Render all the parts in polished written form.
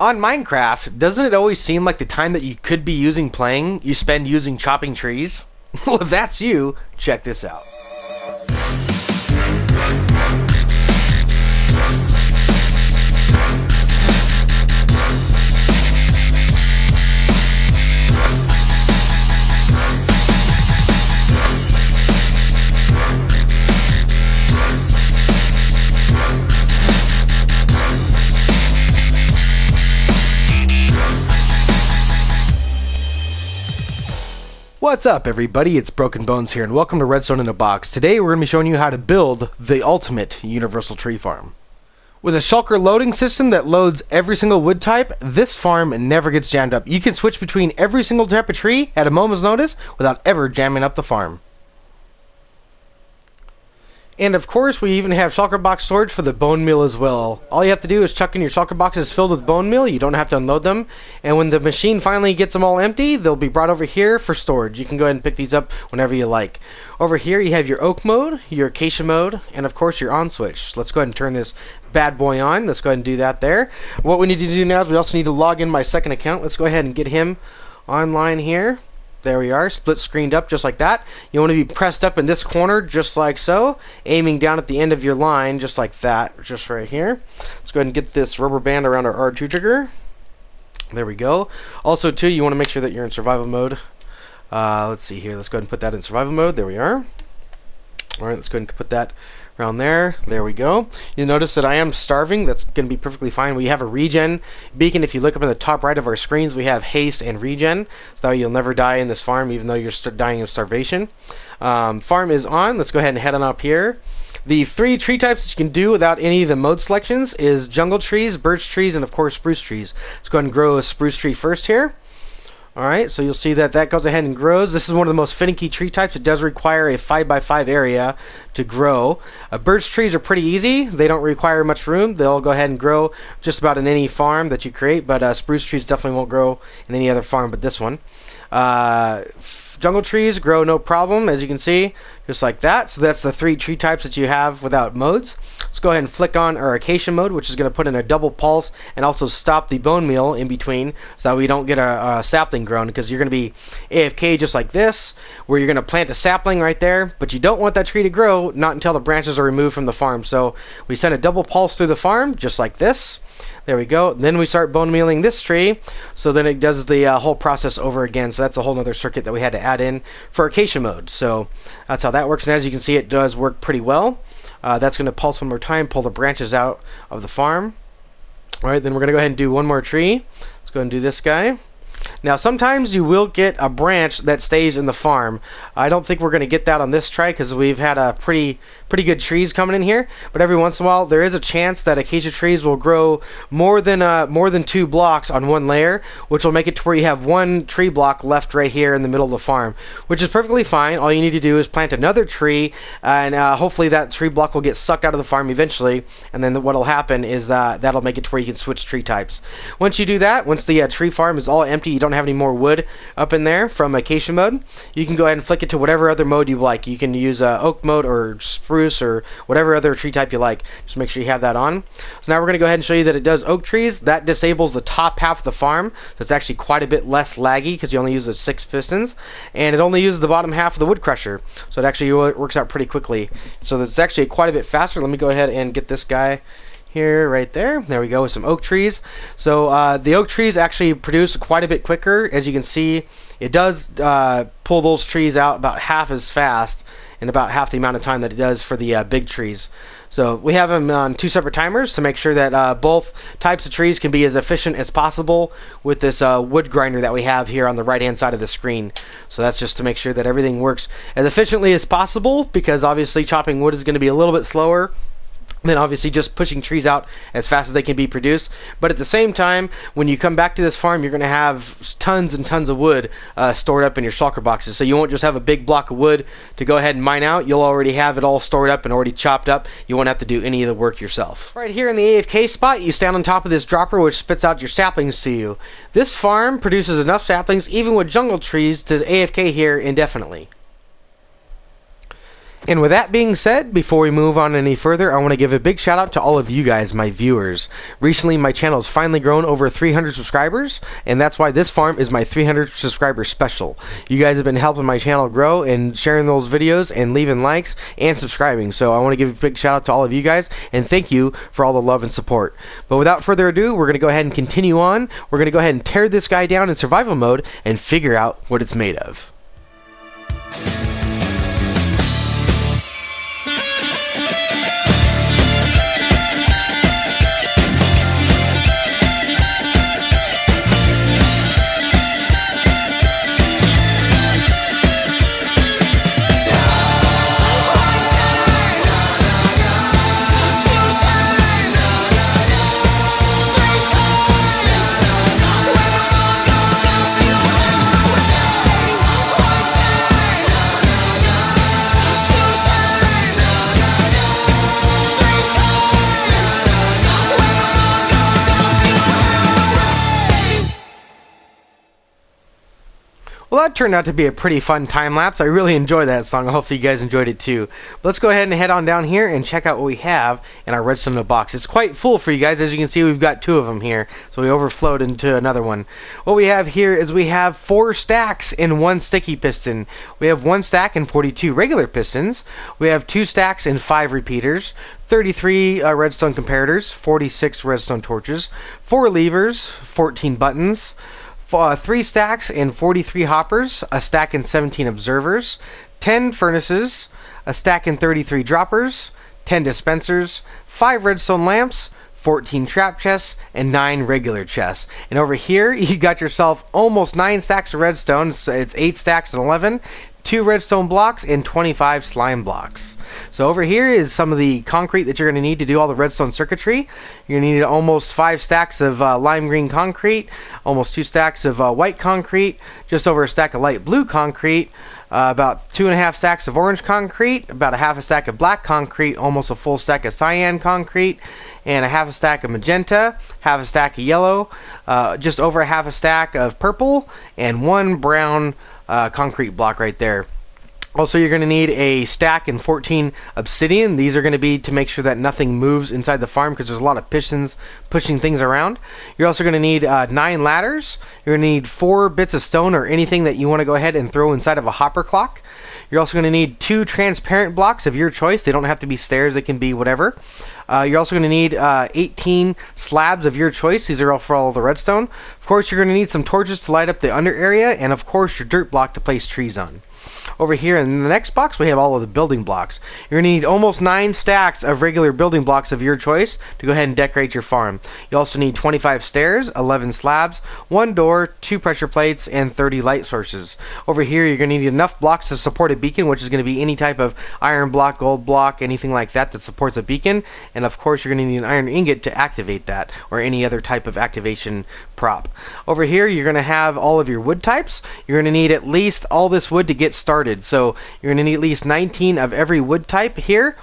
On Minecraft, doesn't it always seem like the time that you could be using playing, you spend using chopping trees? Well, if that's you, check this out. What's up, everybody? It's Broken Bones here, and welcome to Redstone in a Box. Today we're going to be showing you how to build the ultimate universal tree farm. With a shulker loading system that loads every single wood type, this farm never gets jammed up. You can switch between every single type of tree at a moment's notice without ever jamming up the farm. And of course, we even have shulker box storage for the bone meal as well. All you have to do is chuck in your shulker boxes filled with bone meal. You don't have to unload them. And when the machine finally gets them all empty, they'll be brought over here for storage. You can go ahead and pick these up whenever you like. Over here, you have your oak mode, your acacia mode, and of course your on switch. Let's go ahead and turn this bad boy on. Let's go ahead and do that there. What we need to do now is we also need to log in my second account. Let's go ahead and get him online here. There we are, split screened up just like that. You want to be pressed up in this corner just like so, aiming down at the end of your line just like that, just right here. Let's go ahead and get this rubber band around our R2 trigger. There we go. Also too, you want to make sure that you're in survival mode. Let's see here, let's go ahead and put that in survival mode. There we are. Alright, let's go ahead and put that around there. There we go. You'll notice that I am starving. That's going to be perfectly fine. We have a regen beacon. If you look up in the top right of our screens, we have haste and regen. So that you'll never die in this farm, even though you're dying of starvation. Farm is on. Let's go ahead and head on up here. The three tree types that you can do without any of the mode selections is jungle trees, birch trees, and of course spruce trees. Let's go ahead and grow a spruce tree first here. Alright, so you'll see that that goes ahead and grows. This is one of the most finicky tree types. It does require a 5x5 area to grow. Birch trees are pretty easy. They don't require much room. They'll go ahead and grow just about in any farm that you create, but spruce trees definitely won't grow in any other farm but this one. Jungle trees grow no problem, as you can see, just like that. So that's the three tree types that you have without modes. Let's go ahead and flick on our acacia mode, which is going to put in a double pulse and also stop the bone meal in between so that we don't get a sapling grown, because you're going to be AFK just like this, where you're going to plant a sapling right there, but you don't want that tree to grow not until the branches are removed from the farm. So we send a double pulse through the farm just like this. There we go. Then we start bone mealing this tree, so then it does the whole process over again. So that's a whole other circuit that we had to add in for acacia mode. So that's how that works. And as you can see, it does work pretty well. That's going to pulse one more time, pull the branches out of the farm. All right, then we're going to go ahead and do one more tree. Let's go ahead and do this guy. Now, sometimes you will get a branch that stays in the farm. I don't think we're going to get that on this try because we've had a pretty good trees coming in here. But every once in a while, there is a chance that acacia trees will grow more than 2 blocks on one layer, which will make it to where you have one tree block left right here in the middle of the farm, which is perfectly fine. All you need to do is plant another tree, and hopefully that tree block will get sucked out of the farm eventually. And then what will happen is that'll make it to where you can switch tree types. Once you do that, once the tree farm is all empty, you don't have any more wood up in there from acacia mode, you can go ahead and flick it to whatever other mode you like. You can use oak mode or spruce or whatever other tree type you like. Just make sure you have that on. So now we're going to go ahead and show you that it does oak trees. That disables the top half of the farm, so it's actually quite a bit less laggy because you only use the 6 pistons, and it only uses the bottom half of the wood crusher, so it actually works out pretty quickly. So it's actually quite a bit faster. Let me go ahead and get this guy here, right there. There we go, with some oak trees. So the oak trees actually produce quite a bit quicker. As you can see, it does pull those trees out about half as fast in about half the amount of time that it does for the big trees. So we have them on 2 separate timers to make sure that both types of trees can be as efficient as possible with this wood grinder that we have here on the right hand side of the screen. So that's just to make sure that everything works as efficiently as possible, because obviously chopping wood is going to be a little bit slower than obviously just pushing trees out as fast as they can be produced. But at the same time, when you come back to this farm, you're going to have tons and tons of wood stored up in your shulker boxes. So you won't just have a big block of wood to go ahead and mine out. You'll already have it all stored up and already chopped up. You won't have to do any of the work yourself. Right here in the AFK spot, you stand on top of this dropper, which spits out your saplings to you. This farm produces enough saplings, even with jungle trees, to AFK here indefinitely. And with that being said, before we move on any further, I want to give a big shout out to all of you guys, my viewers. Recently, my channel has finally grown over 300 subscribers, and that's why this farm is my 300 subscriber special. You guys have been helping my channel grow and sharing those videos and leaving likes and subscribing. So I want to give a big shout out to all of you guys, and thank you for all the love and support. But without further ado, we're going to go ahead and continue on. We're going to go ahead and tear this guy down in survival mode and figure out what it's made of. Well, that turned out to be a pretty fun time lapse. I really enjoyed that song. Hopefully you guys enjoyed it too. But let's go ahead and head on down here and check out what we have in our redstone box. It's quite full for you guys. As you can see, we've got 2 of them here. So we overflowed into another one. What we have here is we have 4 stacks in 1 sticky piston. We have 1 stack and 42 regular pistons. We have 2 stacks and 5 repeaters. 33 redstone comparators, 46 redstone torches, 4 levers, 14 buttons, 3 stacks and 43 hoppers, a stack and 17 observers, 10 furnaces, a stack and 33 droppers, 10 dispensers, 5 redstone lamps, 14 trap chests, and 9 regular chests. And over here, you got yourself almost 9 stacks of redstone. So it's 8 stacks and 11, 2 redstone blocks, and 25 slime blocks. So over here is some of the concrete that you're going to need to do all the redstone circuitry. You're going to need almost 5 stacks of lime green concrete, almost 2 stacks of white concrete, just over a stack of light blue concrete, about 2.5 stacks of orange concrete, about a half a stack of black concrete, almost a full stack of cyan concrete, and a half a stack of magenta, half a stack of yellow, just over a half a stack of purple, and 1 brown concrete block right there. Also, you're going to need a stack and 14 obsidian. These are going to be to make sure that nothing moves inside the farm because there's a lot of pistons pushing things around. You're also going to need 9 ladders. You're going to need 4 bits of stone or anything that you want to go ahead and throw inside of a hopper clock. You're also going to need 2 transparent blocks of your choice. They don't have to be stairs. They can be whatever. You're also going to need 18 slabs of your choice. These are all for all of the redstone. Of course, you're going to need some torches to light up the under area, and of course, your dirt block to place trees on. Over here in the next box, we have all of the building blocks. You're going to need almost 9 stacks of regular building blocks of your choice to go ahead and decorate your farm. You also need 25 stairs, 11 slabs, 1 door, 2 pressure plates, and 30 light sources. Over here, you're going to need enough blocks to support a beacon, which is going to be any type of iron block, gold block, anything like that that supports a beacon. And of course, you're going to need an iron ingot to activate that, or any other type of activation prop. Over here, you're going to have all of your wood types. You're going to need at least all this wood to get started. So you're going to need at least 19 of every wood type here.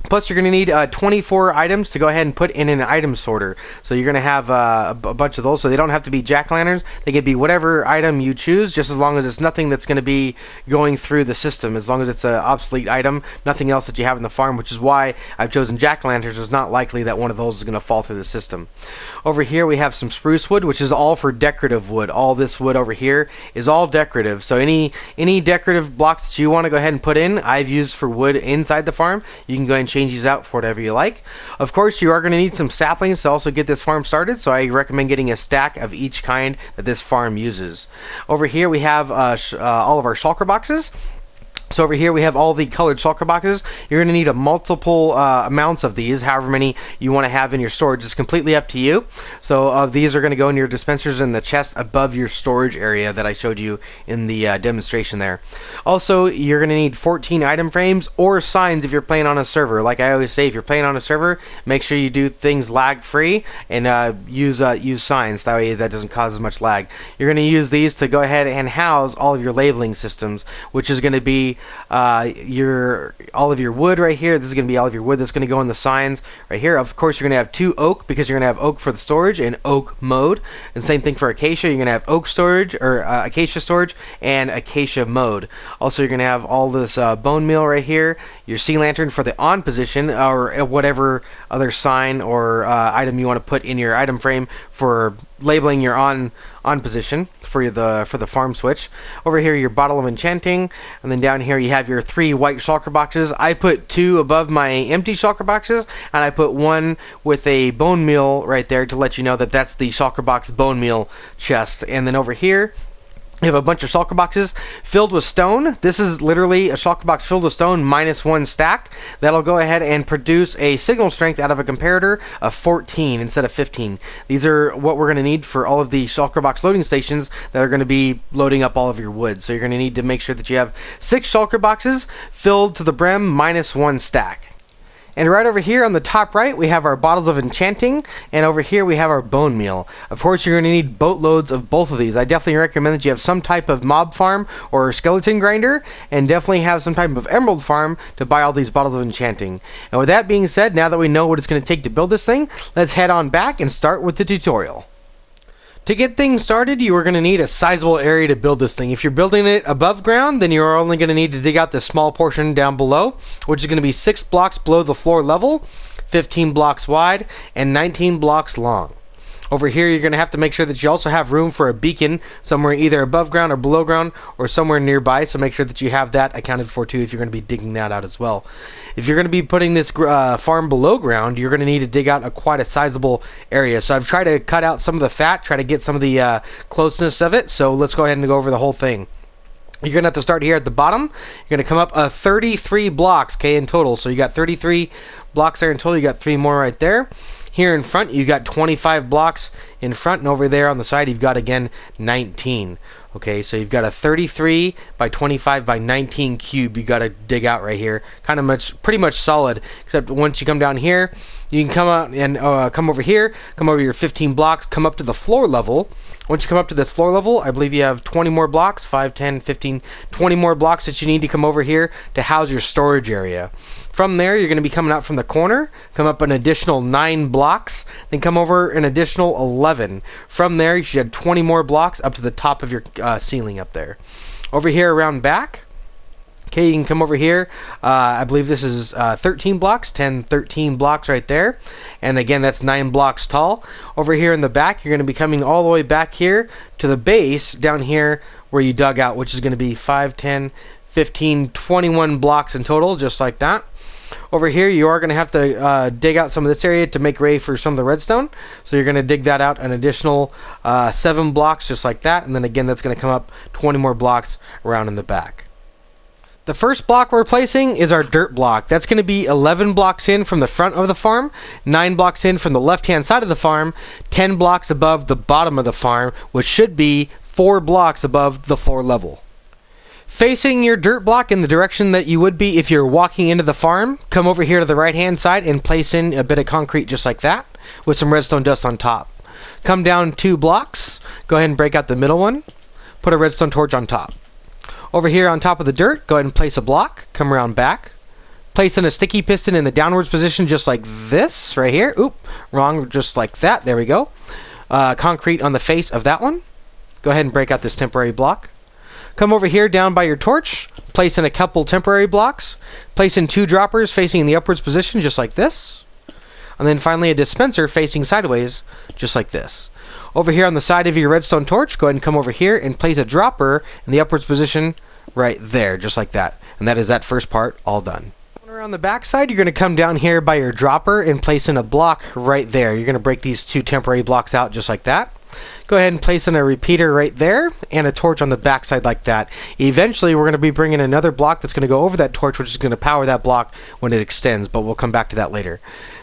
Plus, you're going to need 24 items to go ahead and put in an item sorter. So you're going to have a bunch of those. So they don't have to be jack-o'-lanterns. They can be whatever item you choose, just as long as it's nothing that's going to be going through the system. As long as it's an obsolete item, nothing else that you have in the farm, which is why I've chosen jack-o'-lanterns. It's not likely that one of those is going to fall through the system. Over here, we have some spruce wood, which is all for decorative wood. All this wood over here is all decorative. So any decorative blocks that you want to go ahead and put in, I've used for wood inside the farm. You can go ahead and change these out for whatever you like. Of course, you are going to need some saplings to also get this farm started, so I recommend getting a stack of each kind that this farm uses. Over here we have all of our shulker boxes. So over here we have all the colored shulker boxes. You're going to need a multiple amounts of these, however many you want to have in your storage. It's completely up to you. So these are going to go in your dispensers in the chest above your storage area that I showed you in the demonstration there. Also, you're going to need 14 item frames or signs if you're playing on a server. Like I always say, if you're playing on a server, make sure you do things lag free and use signs. That way that doesn't cause as much lag. You're going to use these to go ahead and house all of your labeling systems, which is going to be be all of your wood right here. This is going to be all of your wood that's going to go in the signs right here. Of course, you're going to have 2 oak because you're going to have oak for the storage and oak mode. And same thing for acacia. You're going to have oak storage or acacia storage and acacia mode. Also, you're going to have all this bone meal right here. Your sea lantern for the on position or whatever other sign or item you want to put in your item frame for labeling your on position for the farm switch. Over here, your bottle of enchanting, and then down here you have your 3 white shulker boxes. I put 2 above my empty shulker boxes, and I put 1 with a bone meal right there to let you know that that's the shulker box bone meal chest. And then over here you have a bunch of shulker boxes filled with stone. This is literally a shulker box filled with stone minus 1 stack. That'll go ahead and produce a signal strength out of a comparator of 14 instead of 15. These are what we're going to need for all of the shulker box loading stations that are going to be loading up all of your wood. So you're going to need to make sure that you have 6 shulker boxes filled to the brim minus 1 stack. And right over here on the top right, we have our bottles of enchanting, and over here we have our bone meal. Of course, you're going to need boatloads of both of these. I definitely recommend that you have some type of mob farm or skeleton grinder, and definitely have some type of emerald farm to buy all these bottles of enchanting. And with that being said, now that we know what it's going to take to build this thing, let's head on back and start with the tutorial. To get things started, you are going to need a sizable area to build this thing. If you're building it above ground, then you're only going to need to dig out this small portion down below, which is going to be 6 blocks below the floor level, 15 blocks wide, and 19 blocks long. Over here, you're going to have to make sure that you also have room for a beacon somewhere either above ground or below ground or somewhere nearby, so make sure that you have that accounted for too if you're going to be digging that out as well. If you're going to be putting this farm below ground, you're going to need to dig out quite a sizable area. So I've tried to cut out some of the fat, try to get some of the closeness of it, so let's go ahead and go over the whole thing. You're going to have to start here at the bottom. You're going to come up 33 blocks, okay, in total. So you got 33 blocks there in total. You got 3 more right there. Here in front, you've got 25 blocks in front, and over there on the side, you've got, again, 19. Okay, so you've got a 33 by 25 by 19 cube you got to dig out right here. Pretty much solid, except once you come down here, you can come out and come over here, come over your 15 blocks, come up to the floor level. Once you come up to this floor level, I believe you have 20 more blocks, 5, 10, 15, 20 more blocks that you need to come over here to house your storage area. From there, you're going to be coming out from the corner, come up an additional 9 blocks, then come over an additional 11. From there, you should have 20 more blocks up to the top of your ceiling up there. Over here around back, okay, you can come over here. I believe this is 13 blocks, 13 blocks right there. And again, that's 9 blocks tall. Over here in the back, you're going to be coming all the way back here to the base down here where you dug out, which is going to be 5, 10, 15, 21 blocks in total, just like that. Over here, you are going to have to dig out some of this area to make way for some of the redstone. So you're going to dig that out an additional 7 blocks, just like that. And then again, that's going to come up 20 more blocks around in the back. The first block we're placing is our dirt block. That's going to be 11 blocks in from the front of the farm, 9 blocks in from the left-hand side of the farm, 10 blocks above the bottom of the farm, which should be 4 blocks above the floor level. Facing your dirt block in the direction that you would be if you're walking into the farm, come over here to the right-hand side and place in a bit of concrete just like that with some redstone dust on top. Come down 2 blocks, go ahead and break out the middle one, put a redstone torch on top. Over here on top of the dirt, go ahead and place a block, come around back, place in a sticky piston in the downwards position just like this right here. Oop, wrong, just like that, there we go. Concrete on the face of that one. Go ahead and break out this temporary block. Come over here down by your torch, place in a couple temporary blocks, place in 2 droppers facing in the upwards position just like this, and then finally a dispenser facing sideways just like this. Over here on the side of your redstone torch, go ahead and come over here and place a dropper in the upwards position right there, just like that. And that is that first part all done. On the back side, you're going to come down here by your dropper and place in a block right there. You're going to break these 2 temporary blocks out just like that. Go ahead and place in a repeater right there and a torch on the back side like that. Eventually, we're going to be bringing another block that's going to go over that torch, which is going to power that block when it extends, but we'll come back to that later.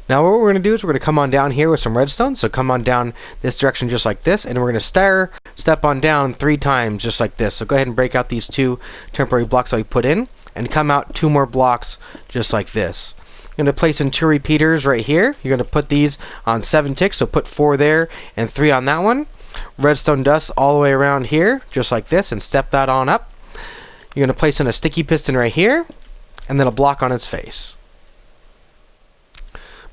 Now what we're going to do is we're going to come on down here with some redstone. So come on down this direction just like this, and we're going to step on down 3 times just like this. So go ahead and break out these 2 temporary blocks that we put in and come out 2 more blocks just like this. You're going to place in 2 repeaters right here. You're going to put these on 7 ticks, so put 4 there and 3 on that one. Redstone dust all the way around here just like this and step that on up. You're going to place in a sticky piston right here, and then a block on its face.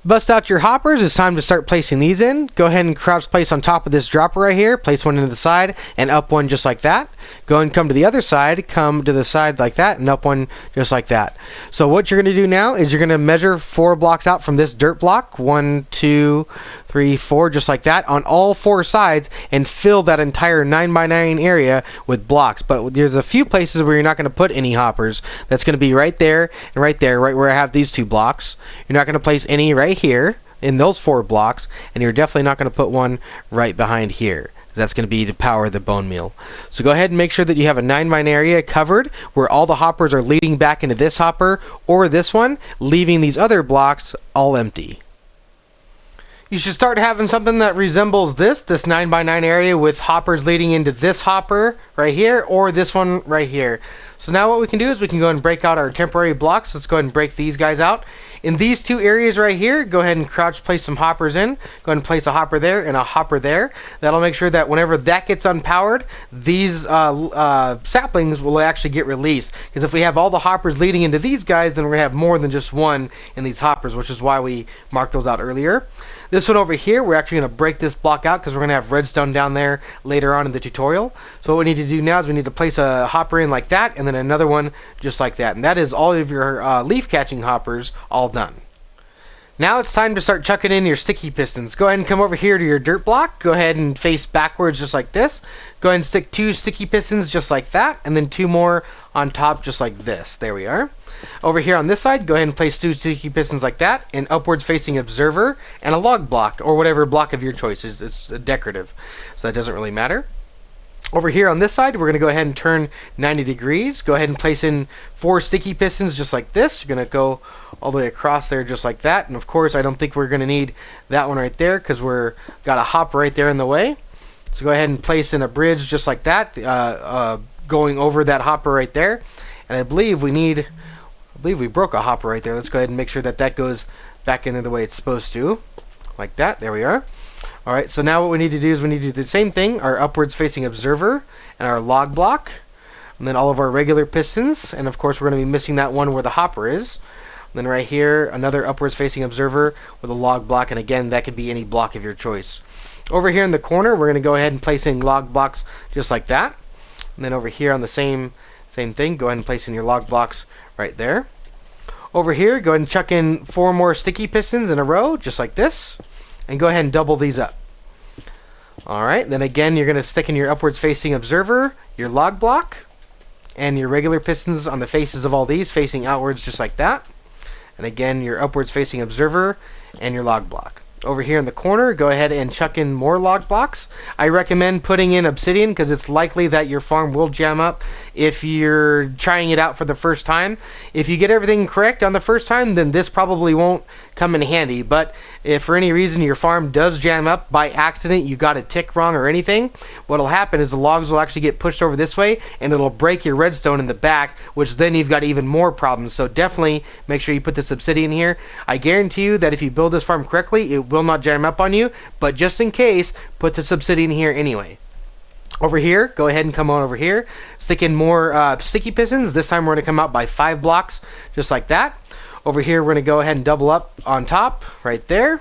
Bust out your hoppers. It's time to start placing these in. Go ahead and crouch place on top of this dropper right here. Place one into the side and up one just like that. Go ahead and come to the other side. Come to the side like that and up one just like that. So what you're going to do now is you're going to measure 4 blocks out from this dirt block. 1, 2, 3, 4, just like that on all 4 sides, and fill that entire 9x9 area with blocks. But there's a few places where you're not going to put any hoppers. That's going to be right there and right there, right where I have these 2 blocks. You're not going to place any right here in those 4 blocks, and you're definitely not going to put one right behind here. That's going to be to power the bone meal. So go ahead and make sure that you have a 9x9 area covered where all the hoppers are leading back into this hopper or this one, leaving these other blocks all empty. You should start having something that resembles this 9x9 area with hoppers leading into this hopper right here or this one right here. So now what we can do is we can go and break out our temporary blocks. Let's go ahead and break these guys out. In these 2 areas right here, go ahead and crouch place some hoppers in. Go ahead and place a hopper there and a hopper there. That'll make sure that whenever that gets unpowered, these saplings will actually get released. Because if we have all the hoppers leading into these guys, then we're going to have more than just one in these hoppers, which is why we marked those out earlier. This one over here, we're actually going to break this block out because we're going to have redstone down there later on in the tutorial. So what we need to do now is we need to place a hopper in like that, and then another one just like that. And that is all of your leaf catching hoppers all done. Now it's time to start chucking in your sticky pistons. Go ahead and come over here to your dirt block. Go ahead and face backwards just like this. Go ahead and stick 2 sticky pistons just like that, and then 2 more on top just like this. There we are. Over here on this side, go ahead and place 2 sticky pistons like that, an upwards facing observer, and a log block, or whatever block of your choice. It's decorative, so that doesn't really matter. Over here on this side, we're going to go ahead and turn 90 degrees. Go ahead and place in 4 sticky pistons just like this. You're going to go all the way across there just like that. And of course, I don't think we're going to need that one right there because we're got a hopper right there in the way. So go ahead and place in a bridge just like that, going over that hopper right there. And I believe we broke a hopper right there. Let's go ahead and make sure that that goes back into the way it's supposed to. Like that. There we are. Alright, so now what we need to do is we need to do the same thing. Our upwards facing observer and our log block. And then all of our regular pistons. And of course we're going to be missing that one where the hopper is. And then right here, another upwards facing observer with a log block. And again, that could be any block of your choice. Over here in the corner, we're going to go ahead and place in log blocks just like that. And then over here on the same thing, go ahead and place in your log blocks right there. Over here, go ahead and chuck in 4 more sticky pistons in a row, just like this. And go ahead and double these up. Alright, then again, you're going to stick in your upwards facing observer, your log block, and your regular pistons on the faces of all these, facing outwards just like that. And again, your upwards facing observer and your log block. Over here in the corner, go ahead and chuck in more log blocks. I recommend putting in obsidian because it's likely that your farm will jam up if you're trying it out for the first time. If you get everything correct on the first time, then this probably won't come in handy. But if for any reason your farm does jam up by accident, you got a tick wrong or anything, what'll happen is the logs will actually get pushed over this way and it'll break your redstone in the back, which then you've got even more problems. So definitely make sure you put this obsidian here. I guarantee you that if you build this farm correctly, it will not jam up on you, but just in case, put this obsidian here anyway. Over here, go ahead and come on over here. Stick in more sticky pistons. This time we're going to come out by 5 blocks, just like that. Over here, we're going to go ahead and double up on top, right there.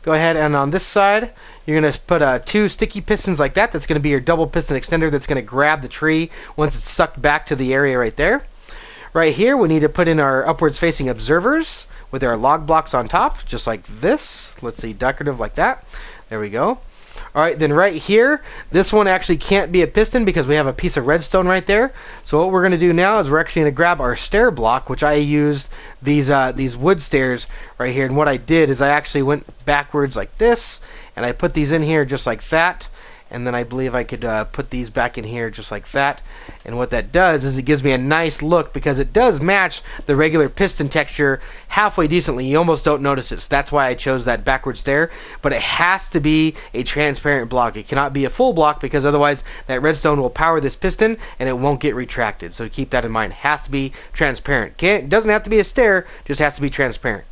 Go ahead and on this side, you're going to put 2 sticky pistons like that. That's going to be your double piston extender that's going to grab the tree once it's sucked back to the area right there. Right here, we need to put in our upwards facing observers with our log blocks on top, just like this. Let's see, decorative like that. There we go. Alright, then right here, this one actually can't be a piston because we have a piece of redstone right there. So what we're going to do now is we're actually going to grab our stair block, which I used these wood stairs right here. And what I did is I actually went backwards like this, and I put these in here just like that. And then I believe I could put these back in here just like that. And what that does is it gives me a nice look because it does match the regular piston texture halfway decently. You almost don't notice it. So that's why I chose that backward stair. But it has to be a transparent block. It cannot be a full block because otherwise that redstone will power this piston and it won't get retracted. So keep that in mind. It has to be transparent. Doesn't have to be a stair, just has to be transparent.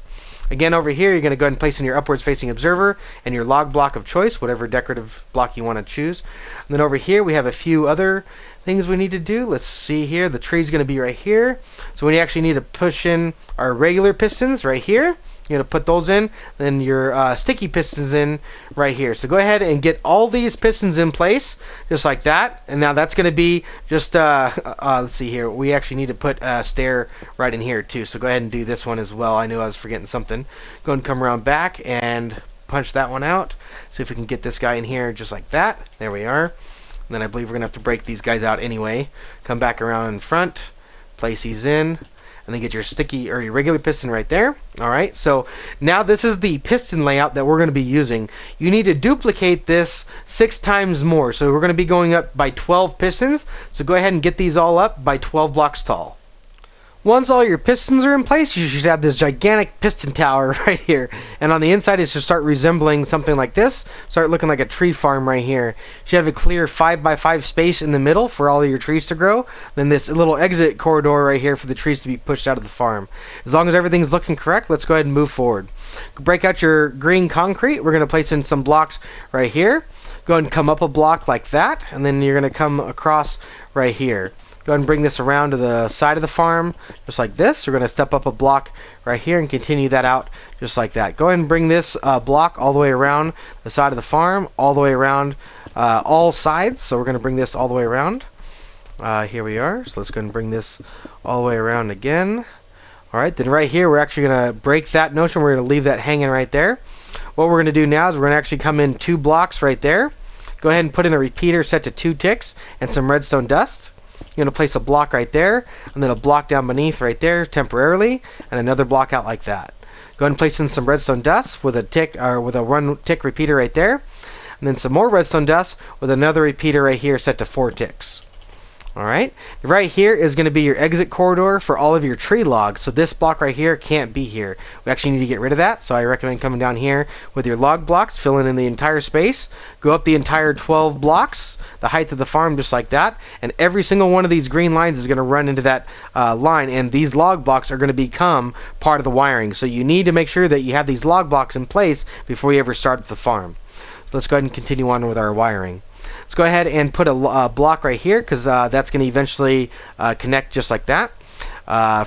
Again, over here, you're going to go ahead and place in your upwards facing observer and your log block of choice, whatever decorative block you want to choose. And then over here, we have a few other things we need to do. Let's see here. The tree is going to be right here. So we actually need to push in our regular pistons right here. You're going to put those in, then your sticky pistons in right here. So go ahead and get all these pistons in place, just like that. And now that's going to be just, let's see here. We actually need to put a stair right in here too. So go ahead and do this one as well. I knew I was forgetting something. Go ahead and come around back and punch that one out. See if we can get this guy in here just like that. There we are. And then I believe we're going to have to break these guys out anyway. Come back around in front, place these in. And then get your sticky or your regular piston right there. Alright, so now this is the piston layout that we're going to be using. You need to duplicate this 6 times more. So we're going to be going up by 12 pistons. So go ahead and get these all up by 12 blocks tall. Once all your pistons are in place, you should have this gigantic piston tower right here. And on the inside, it should start resembling something like this. Start looking like a tree farm right here. You should have a clear 5x5 space in the middle for all of your trees to grow. Then this little exit corridor right here for the trees to be pushed out of the farm. As long as everything's looking correct, let's go ahead and move forward. Break out your green concrete. We're going to place in some blocks right here. Go ahead and come up a block like that. And then you're going to come across right here. Go ahead and bring this around to the side of the farm, just like this. We're going to step up a block right here and continue that out just like that. Go ahead and bring this block all the way around the side of the farm, all the way around all sides. So we're going to bring this all the way around. Here we are. So let's go ahead and bring this all the way around again. Alright, then right here we're actually going to break that notion. We're going to leave that hanging right there. What we're going to do now is we're going to actually come in 2 blocks right there. Go ahead and put in a repeater set to 2 ticks and some redstone dust. You're going to place a block right there, and then a block down beneath right there temporarily, and another block out like that. Go ahead and place in some redstone dust with a tick or with a 1 tick repeater right there, and then some more redstone dust with another repeater right here set to 4 ticks. Alright, right here is going to be your exit corridor for all of your tree logs. So this block right here can't be here. We actually need to get rid of that. So I recommend coming down here with your log blocks, filling in the entire space. Go up the entire 12 blocks, the height of the farm just like that. And every single one of these green lines is going to run into that line. And these log blocks are going to become part of the wiring. So you need to make sure that you have these log blocks in place before you ever start the farm. So let's go ahead and continue on with our wiring. Let's go ahead and put a block right here because that's going to eventually connect just like that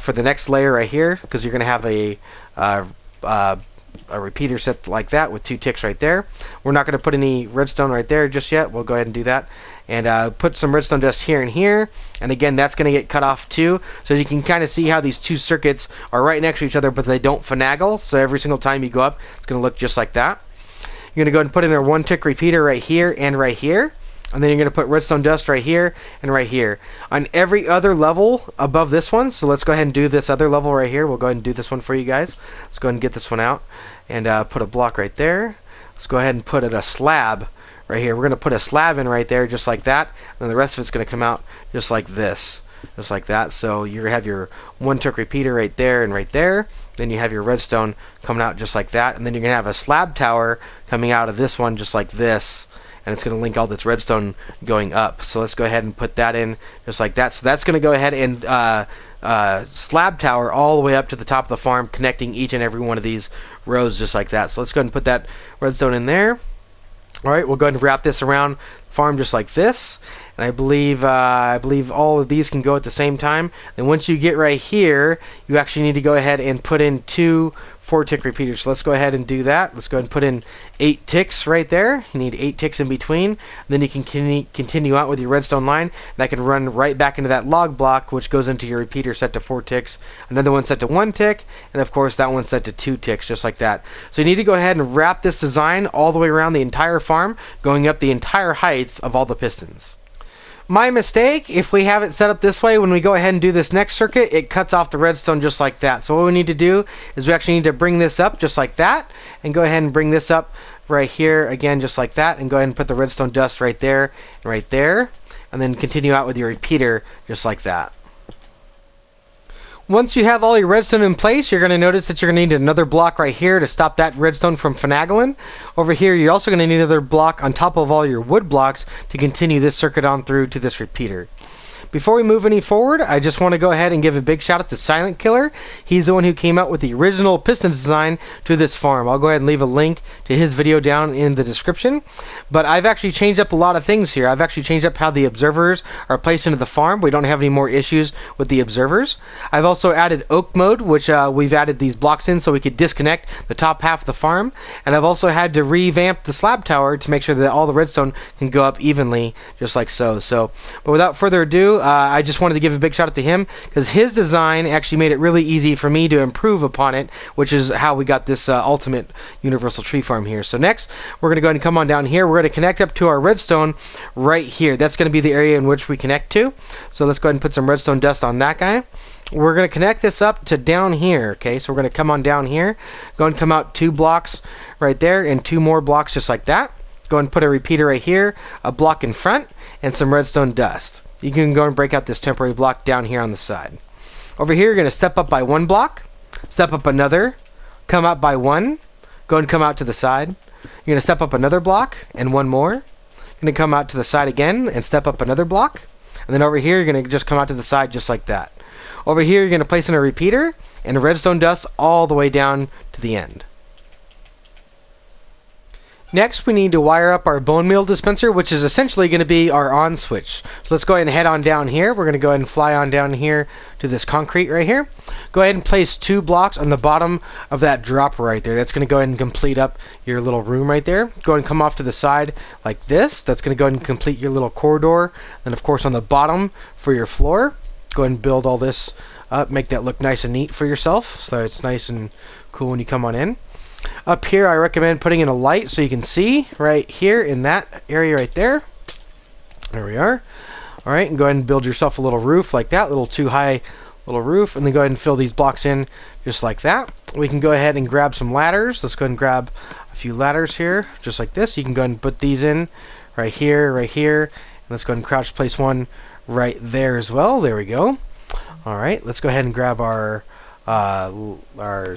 for the next layer right here, because you're going to have a repeater set like that with 2 ticks right there. We're not going to put any redstone right there just yet. We'll go ahead and do that and put some redstone dust here and here, and again that's going to get cut off too, so you can kind of see how these 2 circuits are right next to each other but they don't finagle. So every single time you go up, it's going to look just like that. You're going to go ahead and put in a 1 tick repeater right here and right here. And then you're going to put redstone dust right here and right here. On every other level above this one, so let's go ahead and do this other level right here. We'll go ahead and do this one for you guys. Let's go ahead and get this one out and put a block right there. Let's go ahead and put a slab right here. We're going to put a slab in right there just like that. And then the rest of it's going to come out just like this. Just like that. So you're going to have your 1 tick repeater right there and right there. Then you have your redstone coming out just like that. And then you're going to have a slab tower coming out of this one just like this. And it's going to link all this redstone going up. So let's go ahead and put that in just like that. So that's going to go ahead and slab tower all the way up to the top of the farm, connecting each and every one of these rows just like that. So let's go ahead and put that redstone in there. Alright, we'll go ahead and wrap this around the farm just like this. And I believe all of these can go at the same time. Then once you get right here, you actually need to go ahead and put in 2 4-tick repeaters. So let's go ahead and do that. Let's go ahead and put in 8 ticks right there. You need 8 ticks in between. Then you can continue out with your redstone line. That can run right back into that log block, which goes into your repeater set to 4 ticks. Another one set to 1 tick, and of course that one's set to 2 ticks, just like that. So you need to go ahead and wrap this design all the way around the entire farm, going up the entire height of all the pistons. My mistake, if we have it set up this way, when we go ahead and do this next circuit, it cuts off the redstone just like that. So what we need to do is we actually need to bring this up just like that, and go ahead and bring this up right here again just like that, and go ahead and put the redstone dust right there and right there, and then continue out with your repeater just like that. Once you have all your redstone in place, you're going to notice that you're going to need another block right here to stop that redstone from finagling. Over here, you're also going to need another block on top of all your wood blocks to continue this circuit on through to this repeater. Before we move any forward, I just want to go ahead and give a big shout out to Silent Killer. He's the one who came out with the original piston design to this farm. I'll go ahead and leave a link to his video down in the description. But I've actually changed up a lot of things here. I've actually changed up how the observers are placed into the farm. We don't have any more issues with the observers. I've also added oak mode, which we've added these blocks in so we could disconnect the top half of the farm. And I've also had to revamp the slab tower to make sure that all the redstone can go up evenly, just like so. But without further ado, I just wanted to give a big shout out to him because his design actually made it really easy for me to improve upon it, which is how we got this ultimate universal tree farm here. So next, we're going to go ahead and come on down here. We're going to connect up to our redstone right here. That's going to be the area in which we connect to. So let's go ahead and put some redstone dust on that guy. We're going to connect this up to down here. Okay, so we're going to come on down here, go and come out 2 blocks right there, and 2 more blocks just like that. Go and put a repeater right here, a block in front, and some redstone dust. You can go and break out this temporary block down here on the side. Over here, you're going to step up by 1 block, step up another, come out by 1, go and come out to the side. You're going to step up another block and 1 more. You're going to come out to the side again and step up another block. And then over here, you're going to just come out to the side just like that. Over here, you're going to place in a repeater and a redstone dust all the way down to the end. Next, we need to wire up our bone meal dispenser, which is essentially going to be our on switch. So let's go ahead and head on down here. We're going to go ahead and fly on down here to this concrete right here. Go ahead and place 2 blocks on the bottom of that drop right there. That's going to go ahead and complete up your little room right there. Go ahead and come off to the side like this. That's going to go ahead and complete your little corridor. And of course on the bottom for your floor, go ahead and build all this up. Make that look nice and neat for yourself so it's nice and cool when you come on in. Up here, I recommend putting in a light so you can see right here in that area right there. There we are. All right, and go ahead and build yourself a little roof like that, little too high little roof, and then go ahead and fill these blocks in just like that. We can go ahead and grab some ladders. Let's go ahead and grab a few ladders here, just like this. You can go ahead and put these in right here, and let's go ahead and crouch place one right there as well. There we go. All right, let's go ahead and grab our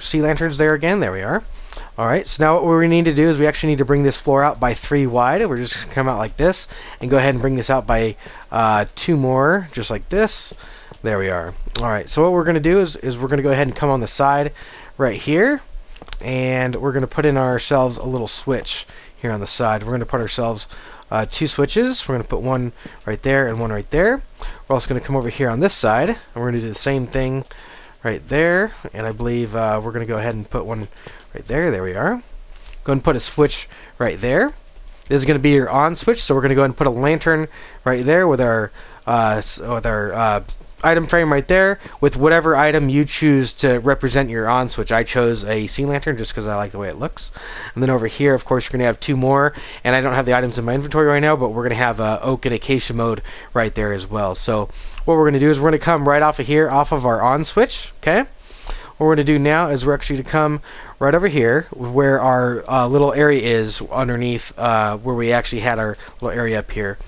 sea lanterns there again. There we are. Alright, so now what we need to do is we actually need to bring this floor out by 3 wide. We're just going to come out like this and go ahead and bring this out by 2 more, just like this. There we are. Alright, so what we're going to do is we're going to go ahead and come on the side right here, and we're going to put in ourselves a little switch here on the side. We're going to put ourselves 2 switches. We're going to put one right there and one right there. We're also going to come over here on this side, and we're going to do the same thing right there, and I believe we're going to go ahead and put one right there. There we are. Go and put a switch right there. This is going to be your on switch, so we're going to go ahead and put a lantern right there with our item frame right there with whatever item you choose to represent your on switch. I chose a sea lantern just because I like the way it looks. And then over here, of course, you're going to have 2 more, and I don't have the items in my inventory right now, but we're going to have oak and acacia mode right there as well. So what we're going to do is we're going to come right off of here, off of our on switch. Okay. What we're going to do now is we're actually to come right over here where our little area is underneath where we actually had our little area up here.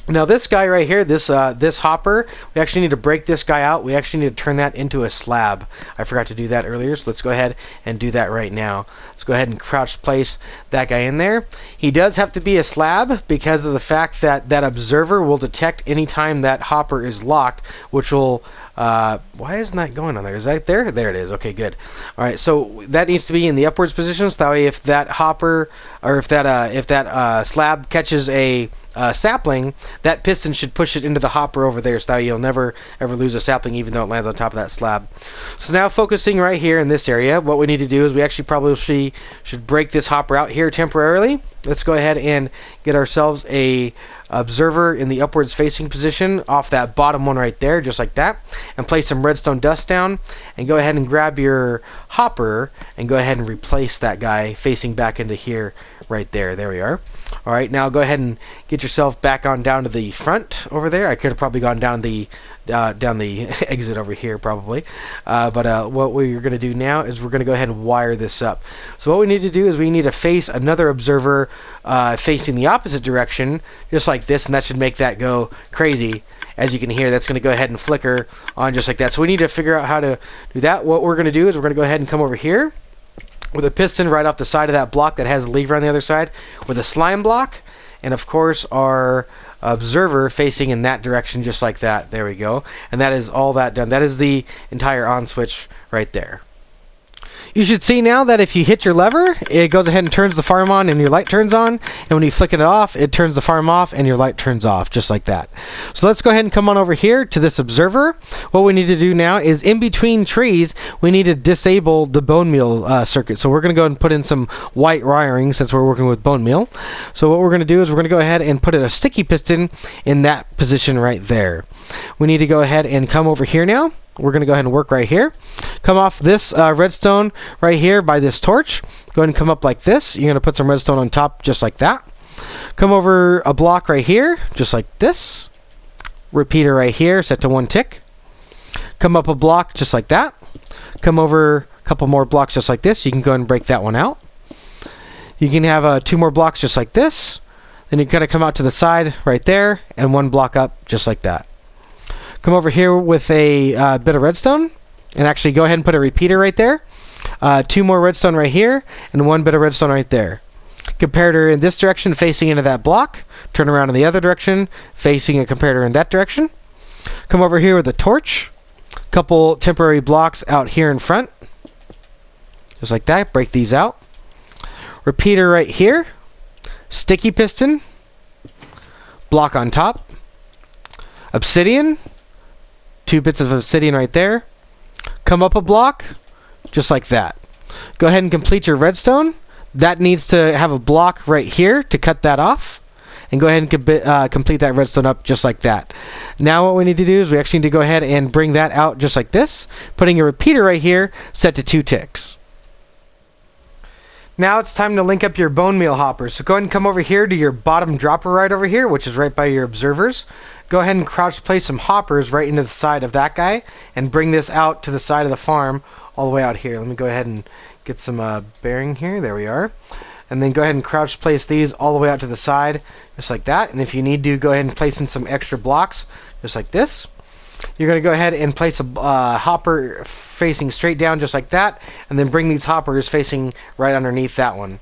Now this guy right here, this hopper, we actually need to break this guy out. We actually need to turn that into a slab. I forgot to do that earlier, so let's go ahead and do that right now. Let's go ahead and crouch place that guy in there. He does have to be a slab because of the fact that that observer will detect anytime that hopper is locked, which will why isn't that going on there? Is that there? There it is. Okay, good. All right, so that needs to be in the upwards position, so that way if that hopper or if that slab catches a sapling, that piston should push it into the hopper over there, so that you'll never ever lose a sapling even though it lands on top of that slab. So now focusing right here in this area, what we need to do is we actually probably should break this hopper out here temporarily. Let's go ahead and get ourselves a observer in the upwards facing position off that bottom one right there, just like that, and place some redstone dust down, and go ahead and grab your hopper and go ahead and replace that guy facing back into here right there. There we are. Alright, now go ahead and get yourself back on down to the front over there. I could have probably gone down the exit over here probably, but what we're going to do now is we're going to go ahead and wire this up. So what we need to do is we need to face another observer facing the opposite direction, just like this, and that should make that go crazy. As you can hear, that's going to go ahead and flicker on just like that. So we need to figure out how to do that. What we're going to do is we're going to go ahead and come over here with a piston right off the side of that block that has a lever on the other side with a slime block, and of course our observer facing in that direction, just like that. There we go. And that is all that done. That is the entire on switch right there. You should see now that if you hit your lever, it goes ahead and turns the farm on and your light turns on. And when you flick it off, it turns the farm off and your light turns off, just like that. So let's go ahead and come on over here to this observer. What we need to do now is in between trees, we need to disable the bone meal circuit. So we're going to go ahead and put in some white wiring since we're working with bone meal. So what we're going to do is we're going to go ahead and put a sticky piston in that position right there. We need to go ahead and come over here now. We're going to go ahead and work right here. Come off this redstone right here by this torch. Go ahead and come up like this. You're going to put some redstone on top just like that. Come over a block right here just like this. Repeater right here set to 1 tick. Come up a block just like that. Come over a couple more blocks just like this. You can go ahead and break that one out. You can have 2 more blocks just like this. Then you kind of come out to the side right there and 1 block up just like that. Come over here with a bit of redstone and actually go ahead and put a repeater right there. 2 more redstone right here and 1 bit of redstone right there. Comparator in this direction facing into that block. Turn around in the other direction facing a comparator in that direction. Come over here with a torch. Couple temporary blocks out here in front. Just like that. Break these out. Repeater right here. Sticky piston. Block on top. Obsidian. 2 bits of obsidian right there. Come up a block, just like that. Go ahead and complete your redstone. That needs to have a block right here to cut that off. And go ahead and complete that redstone up just like that. Now what we need to do is we actually need to go ahead and bring that out just like this. Putting a repeater right here, set to 2 ticks. Now it's time to link up your bone meal hoppers. So go ahead and come over here to your bottom dropper right over here, which is right by your observers. Go ahead and crouch place some hoppers right into the side of that guy and bring this out to the side of the farm all the way out here. Let me go ahead and get some bearing here. There we are. And then go ahead and crouch place these all the way out to the side just like that. And if you need to, go ahead and place in some extra blocks just like this. You're going to go ahead and place a hopper facing straight down just like that, and then bring these hoppers facing right underneath that one.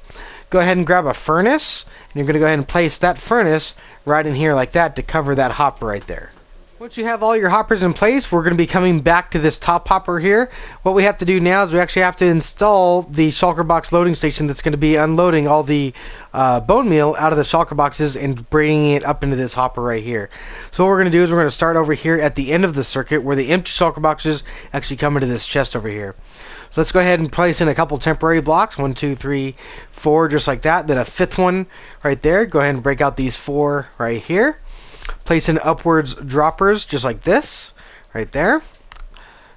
Go ahead and grab a furnace, and you're going to go ahead and place that furnace right in here like that to cover that hopper right there. Once you have all your hoppers in place, we're going to be coming back to this top hopper here. What we have to do now is we actually have to install the shulker box loading station that's going to be unloading all the bone meal out of the shulker boxes and bringing it up into this hopper right here. So what we're going to do is we're going to start over here at the end of the circuit where the empty shulker boxes actually come into this chest over here. So let's go ahead and place in a couple temporary blocks. 1, 2, 3, 4, just like that. Then a 5th one right there. Go ahead and break out these 4 right here. Place in upwards droppers just like this right there.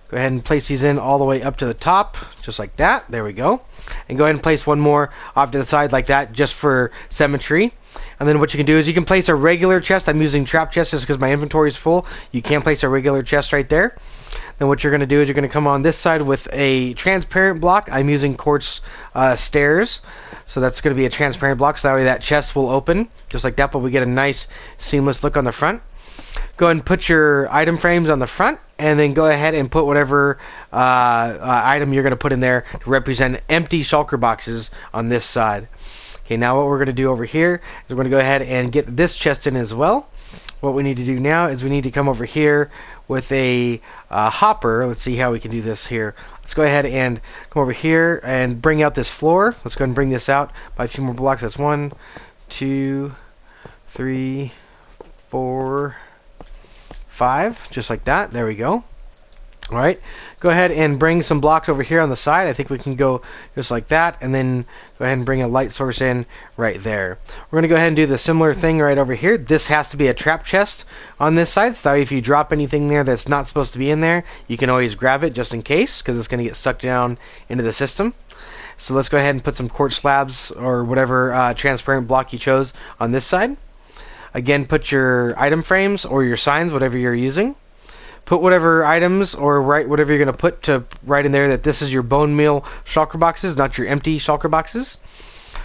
Go ahead and place these in all the way up to the top just like that. There we go. And go ahead and place 1 more off to the side like that just for symmetry. And then what you can do is you can place a regular chest. I'm using trap chest just because my inventory is full. You can place a regular chest right there. Then what you're going to do is you're going to come on this side with a transparent block. I'm using quartz stairs. So that's going to be a transparent block, so that way that chest will open just like that, but we get a nice seamless look on the front. Go ahead and put your item frames on the front, and then go ahead and put whatever item you're going to put in there to represent empty shulker boxes on this side. Okay, now what we're going to do over here is we're going to go ahead and get this chest in as well. What we need to do now is we need to come over here with a hopper. Let's see how we can do this here. Let's go ahead and come over here and bring out this floor. Let's go ahead and bring this out by a few more blocks. That's 1, 2, 3, 4, 5, just like that. There we go. All right, go ahead and bring some blocks over here on the side. I think we can go just like that, and then go ahead and bring a light source in right there. We're going to go ahead and do the similar thing right over here. This has to be a trap chest on this side, so that if you drop anything there that's not supposed to be in there, you can always grab it just in case, because it's going to get sucked down into the system. So let's go ahead and put some quartz slabs or whatever transparent block you chose on this side. Again, put your item frames or your signs, whatever you're using. Put whatever items or write whatever you're going to put to right in there that this is your bone meal shulker boxes, not your empty shulker boxes.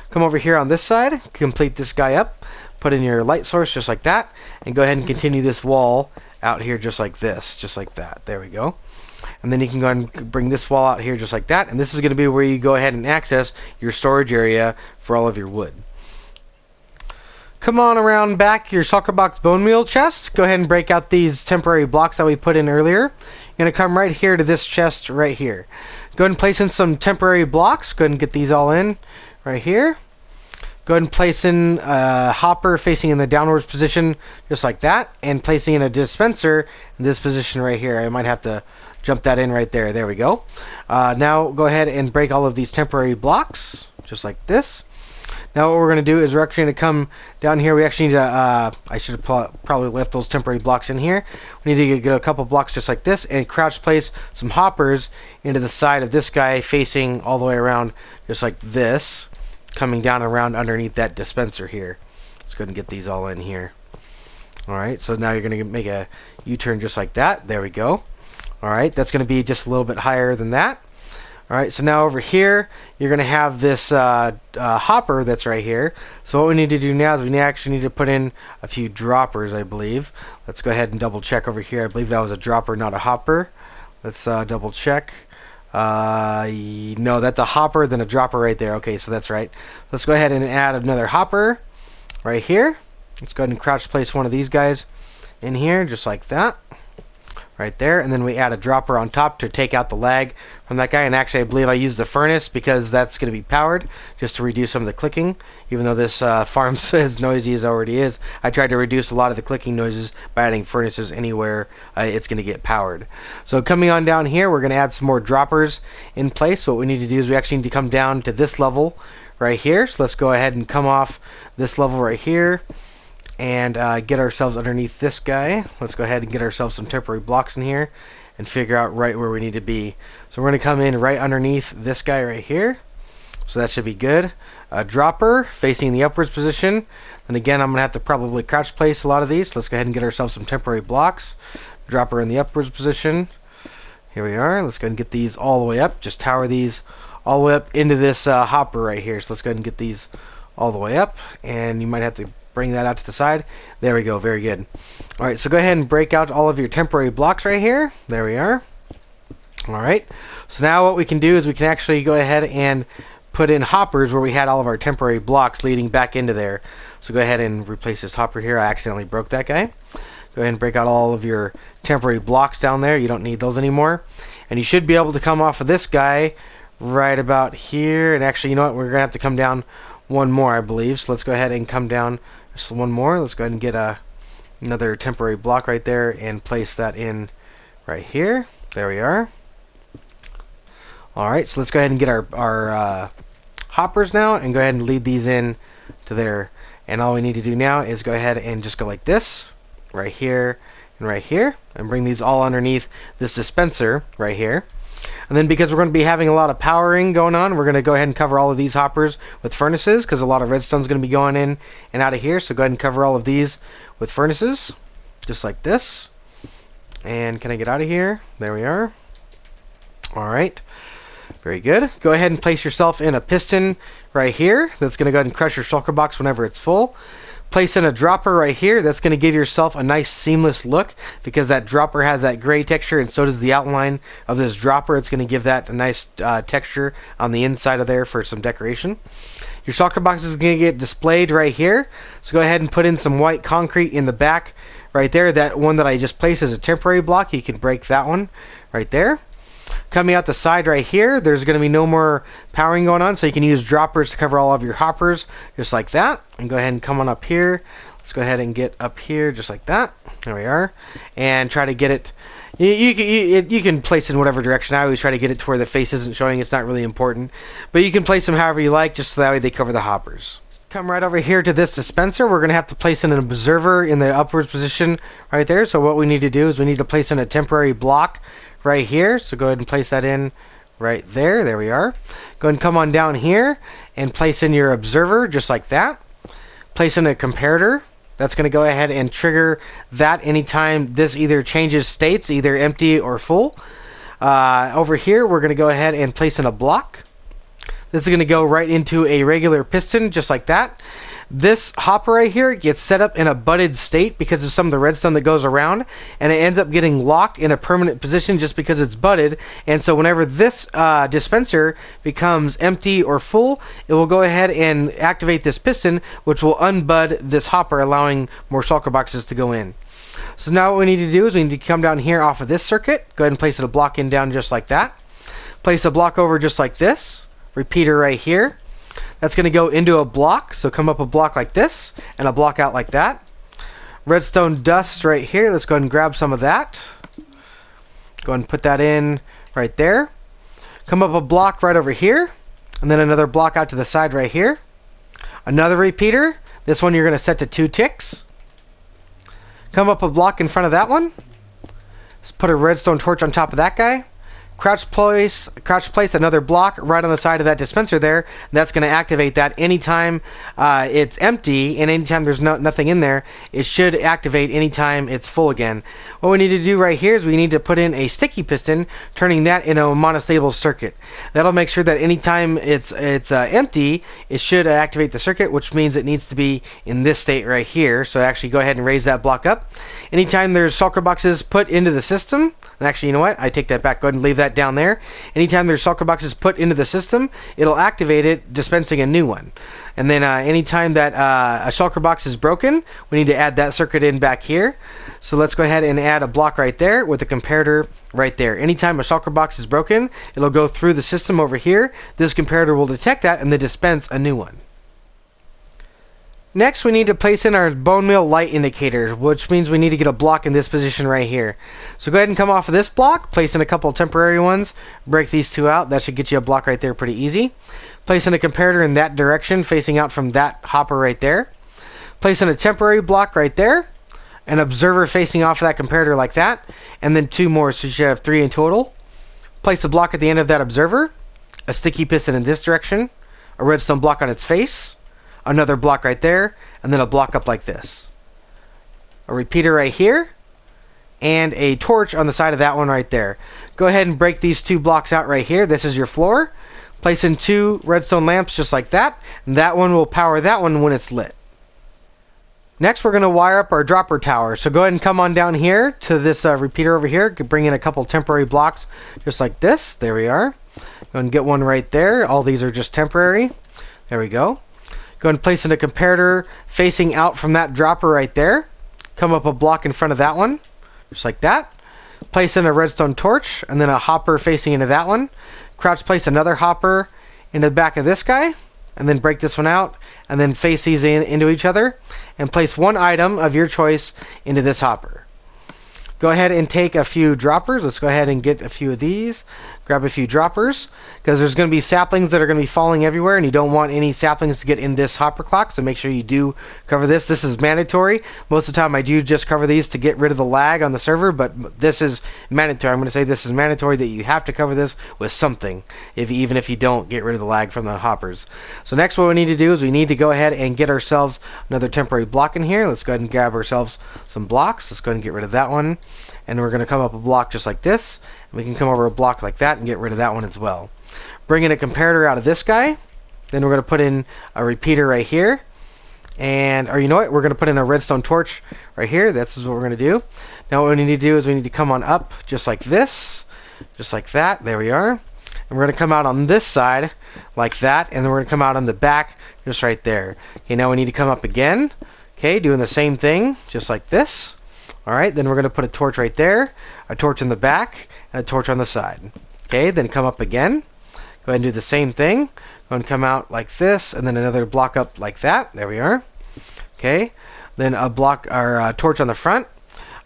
Come over here on this side, complete this guy up, put in your light source just like that, and go ahead and continue this wall out here just like this, just like that. There we go. And then you can go ahead and bring this wall out here just like that, and this is going to be where you go ahead and access your storage area for all of your wood. come on around back your shulker box bone meal chest. Go ahead and break out these temporary blocks that we put in earlier. You're going to come right here to this chest right here. Go ahead and place in some temporary blocks. Go ahead and get these all in right here. Go ahead and place in a hopper facing in the downwards position, just like that, and placing in a dispenser in this position right here. I might have to jump that in right there. There we go. Now go ahead and break all of these temporary blocks, just like this. Now what we're going to do is we're actually going to come down here. We actually need to, I should have probably left those temporary blocks in here. We need to get a couple blocks just like this and crouch place some hoppers into the side of this guy facing all the way around just like this, coming down around underneath that dispenser here. Let's go ahead and get these all in here. Alright, so now you're going to make a U-turn just like that. There we go. Alright, that's going to be just a little bit higher than that. Alright, so now over here, you're going to have this hopper that's right here. So what we need to do now is we actually need to put in a few droppers, I believe. Let's go ahead and double check over here. I believe that was a dropper, not a hopper. Let's double check. No, that's a hopper, then a dropper right there. Okay, so that's right. Let's go ahead and add another hopper right here. Let's go ahead and crouch place one of these guys in here, just like that. Right there, and then we add a dropper on top to take out the lag from that guy. And actually I believe I used the furnace because that's going to be powered, just to reduce some of the clicking. Even though this farm's as noisy as it already is, I tried to reduce a lot of the clicking noises by adding furnaces anywhere it's going to get powered. So coming on down here, we're going to add some more droppers in place. So what we need to do is we actually need to come down to this level right here. So let's go ahead and come off this level right here and get ourselves underneath this guy. Let's go ahead and get ourselves some temporary blocks in here and figure out right where we need to be. So we're going to come in right underneath this guy right here. So that should be good. A dropper facing the upwards position. And again, I'm going to have to probably crouch place a lot of these. Let's go ahead and get ourselves some temporary blocks. Dropper in the upwards position. Here we are. Let's go ahead and get these all the way up. Just tower these all the way up into this hopper right here. So let's go ahead and get these all the way up. And you might have to bring that out to the side. There we go. Very good. Alright, so go ahead and break out all of your temporary blocks right here. There we are. Alright, so now what we can do is we can actually go ahead and put in hoppers where we had all of our temporary blocks leading back into there. So go ahead and replace this hopper here. I accidentally broke that guy. Go ahead and break out all of your temporary blocks down there. You don't need those anymore. And you should be able to come off of this guy right about here. And actually, you know what? We're going to have to come down one more, I believe. So let's go ahead and come down just one more. Let's go ahead and get another temporary block right there and place that in right here. There we are. Alright, so let's go ahead and get our hoppers now and go ahead and lead these in to there. And all we need to do now is go ahead and just go like this, right here and right here, and bring these all underneath this dispenser right here. And then because we're going to be having a lot of powering going on, we're going to go ahead and cover all of these hoppers with furnaces because a lot of redstone is going to be going in and out of here. So go ahead and cover all of these with furnaces, just like this. And can I get out of here? There we are. Alright. Very good. Go ahead and place yourself in a piston right here. That's going to go ahead and crush your shulker box whenever it's full. Place in a dropper right here. That's going to give yourself a nice seamless look because that dropper has that gray texture and so does the outline of this dropper. It's going to give that a nice texture on the inside of there for some decoration. Your shulker box is going to get displayed right here. So go ahead and put in some white concrete in the back right there. That one that I just placed as a temporary block, you can break that one right there. Coming out the side right here, there's going to be no more powering going on, so you can use droppers to cover all of your hoppers, just like that. And go ahead and come on up here. Let's go ahead and get up here, just like that. There we are. And try to get it. You can place it in whatever direction. I always try to get it to where the face isn't showing. It's not really important. But you can place them however you like, just so that way they cover the hoppers. Come right over here to this dispenser. We're going to have to place in an observer in the upwards position right there. So what we need to do is we need to place in a temporary block right here. So go ahead and place that in right there. There we are. Go ahead and come on down here and place in your observer just like that. Place in a comparator. That's going to go ahead and trigger that anytime this either changes states, either empty or full. Over here, we're going to go ahead and place in a block. This is going to go right into a regular piston just like that. This hopper right here gets set up in a butted state because of some of the redstone that goes around, and it ends up getting locked in a permanent position just because it's butted. And so whenever this dispenser becomes empty or full, it will go ahead and activate this piston, which will unbud this hopper, allowing more shulker boxes to go in. So now what we need to do is we need to come down here off of this circuit, go ahead and place a block in down just like that. Place a block over just like this, repeater right here. That's going to go into a block, so come up a block like this, and a block out like that. Redstone dust right here, let's go ahead and grab some of that. Go ahead and put that in right there. Come up a block right over here, and then another block out to the side right here. Another repeater, this one you're going to set to 2 ticks. Come up a block in front of that one. Let's put a redstone torch on top of that guy. Crouch place another block right on the side of that dispenser there. That's going to activate that anytime it's empty, and anytime there's nothing in there, it should activate anytime it's full again. What we need to do right here is we need to put in a sticky piston, turning that into a monostable circuit. That'll make sure that anytime it's empty, it should activate the circuit, which means it needs to be in this state right here. So actually go ahead and raise that block up. Anytime there's shulker boxes put into the system, and actually, you know what? I take that back. Go ahead and leave that down there. Anytime there's shulker boxes put into the system, it'll activate it, dispensing a new one. And then anytime that a shulker box is broken, we need to add that circuit in back here. So let's go ahead and add a block right there with a comparator right there. Anytime a shulker box is broken, it'll go through the system over here. This comparator will detect that and then dispense a new one. Next, we need to place in our bone meal light indicator, which means we need to get a block in this position right here. So go ahead and come off of this block, place in a couple temporary ones, break these 2 out. That should get you a block right there pretty easy. Place in a comparator in that direction, facing out from that hopper right there. Place in a temporary block right there, an observer facing off of that comparator like that, and then 2 more, so you should have 3 in total. Place a block at the end of that observer, a sticky piston in this direction, a redstone block on its face, another block right there, and then a block up like this. A repeater right here, and a torch on the side of that one right there. Go ahead and break these 2 blocks out right here. This is your floor. Place in 2 redstone lamps just like that, and that one will power that one when it's lit. Next, we're going to wire up our dropper tower. So go ahead and come on down here to this repeater over here. Bring in a couple temporary blocks just like this. There we are. Go ahead and get one right there. All these are just temporary. There we go. Go and place in a comparator facing out from that dropper right there. Come up a block in front of that one, just like that. Place in a redstone torch, and then a hopper facing into that one. Crouch place another hopper into the back of this guy, and then break this one out, and then face these into each other, and place one item of your choice into this hopper. Go ahead and take a few droppers. Let's go ahead and get a few of these. Grab a few droppers, because there's going to be saplings that are going to be falling everywhere, and you don't want any saplings to get in this hopper clock, so make sure you do cover this. This is mandatory. Most of the time I do just cover these to get rid of the lag on the server, but this is mandatory. I'm going to say this is mandatory, that you have to cover this with something, even if you don't get rid of the lag from the hoppers. So next what we need to do is we need to go ahead and get ourselves another temporary block in here. Let's go ahead and grab ourselves some blocks. Let's go ahead and get rid of that one. And we're going to come up a block just like this. We can come over a block like that and get rid of that one as well. Bring in a comparator out of this guy. Then we're going to put in a repeater right here. Or you know what? We're going to put in a redstone torch right here. This is what we're going to do. Now what we need to do is we need to come on up just like this. Just like that. There we are. And we're going to come out on this side like that. And then we're going to come out on the back just right there. Okay, now we need to come up again. Okay, doing the same thing just like this. Alright, then we're going to put a torch right there, a torch in the back, and a torch on the side. Okay, then come up again. Go ahead and do the same thing. Go and come out like this, and then another block up like that. There we are. Okay, then a block or a torch on the front,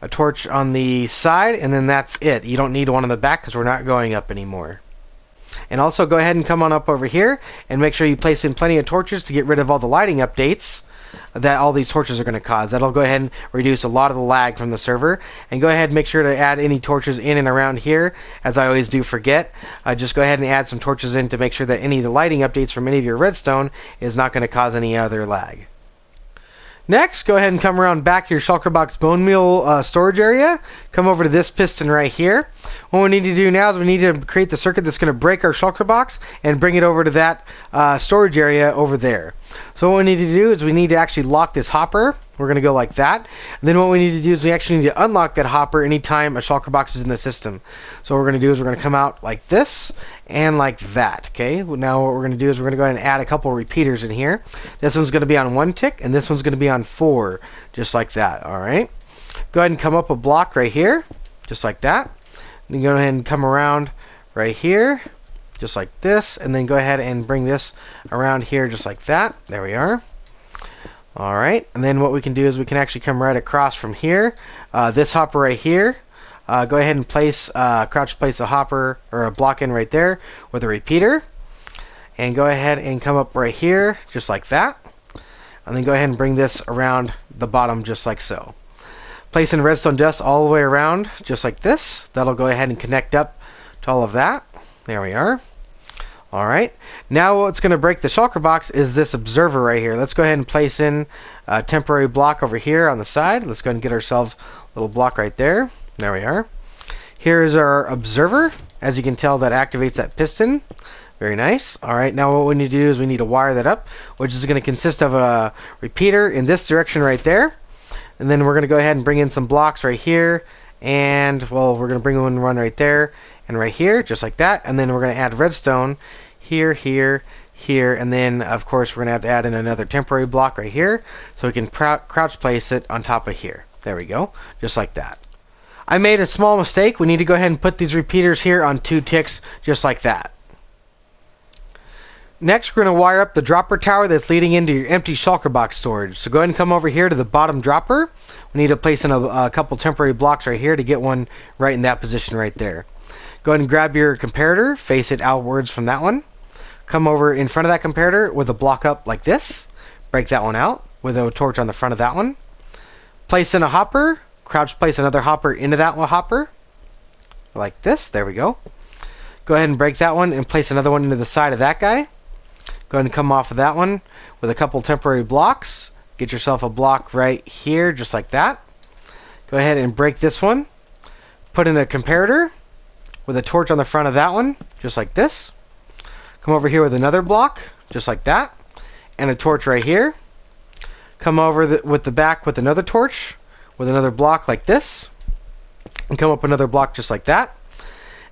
a torch on the side, and then that's it. You don't need one on the back because we're not going up anymore. And also go ahead and come on up over here and make sure you place in plenty of torches to get rid of all the lighting updates that all these torches are going to cause. That'll go ahead and reduce a lot of the lag from the server. And go ahead and make sure to add any torches in and around here, as I always do forget. Just go ahead and add some torches in to make sure that any of the lighting updates from any of your redstone is not going to cause any other lag. Next, go ahead and come around back to your shulker box bone meal storage area. Come over to this piston right here. What we need to do now is we need to create the circuit that's going to break our shulker box and bring it over to that storage area over there. So what we need to do is we need to actually lock this hopper. We're going to go like that. And then what we need to do is we actually need to unlock that hopper anytime a shulker box is in the system. So what we're going to do is we're going to come out like this and like that. Okay. Now what we're going to do is we're going to go ahead and add a couple repeaters in here. This one's going to be on 1 tick and this one's going to be on 4, just like that. All right. Go ahead and come up a block right here, just like that. And go ahead and come around right here, just like this, and then go ahead and bring this around here just like that. There we are. Alright, and then what we can do is we can actually come right across from here, this hopper right here. Go ahead and crouch place a hopper or a block in right there with a repeater, and go ahead and come up right here just like that, and then go ahead and bring this around the bottom just like so. Place in redstone dust all the way around just like this. That'll go ahead and connect up to all of that. There we are. Alright, now what's going to break the shulker box is this observer right here. Let's go ahead and place in a temporary block over here on the side. Let's go ahead and get ourselves a little block right there. There we are. Here is our observer. As you can tell, that activates that piston. Very nice. Alright, now what we need to do is we need to wire that up, which is going to consist of a repeater in this direction right there. And then we're going to go ahead and bring in some blocks right here. And, well, we're going to bring one right there and right here, just like that. And then we're going to add redstone here, here, here. And then, of course, we're going to have to add in another temporary block right here so we can crouch place it on top of here. There we go, just like that. I made a small mistake. We need to go ahead and put these repeaters here on 2 ticks, just like that. Next, we're going to wire up the dropper tower that's leading into your empty shulker box storage. So go ahead and come over here to the bottom dropper. We need to place in a couple temporary blocks right here to get one right in that position right there. Go ahead and grab your comparator, face it outwards from that one. Come over in front of that comparator with a block up like this. Break that one out with a torch on the front of that one. Place in a hopper. Crouch place another hopper into that one hopper. Like this. There we go. Go ahead and break that one and place another one into the side of that guy. Go ahead and come off of that one with a couple temporary blocks. Get yourself a block right here, just like that. Go ahead and break this one. Put in a comparator with a torch on the front of that one, just like this. Come over here with another block, just like that. And a torch right here. Come over with the back with another torch, with another block like this. And come up another block just like that.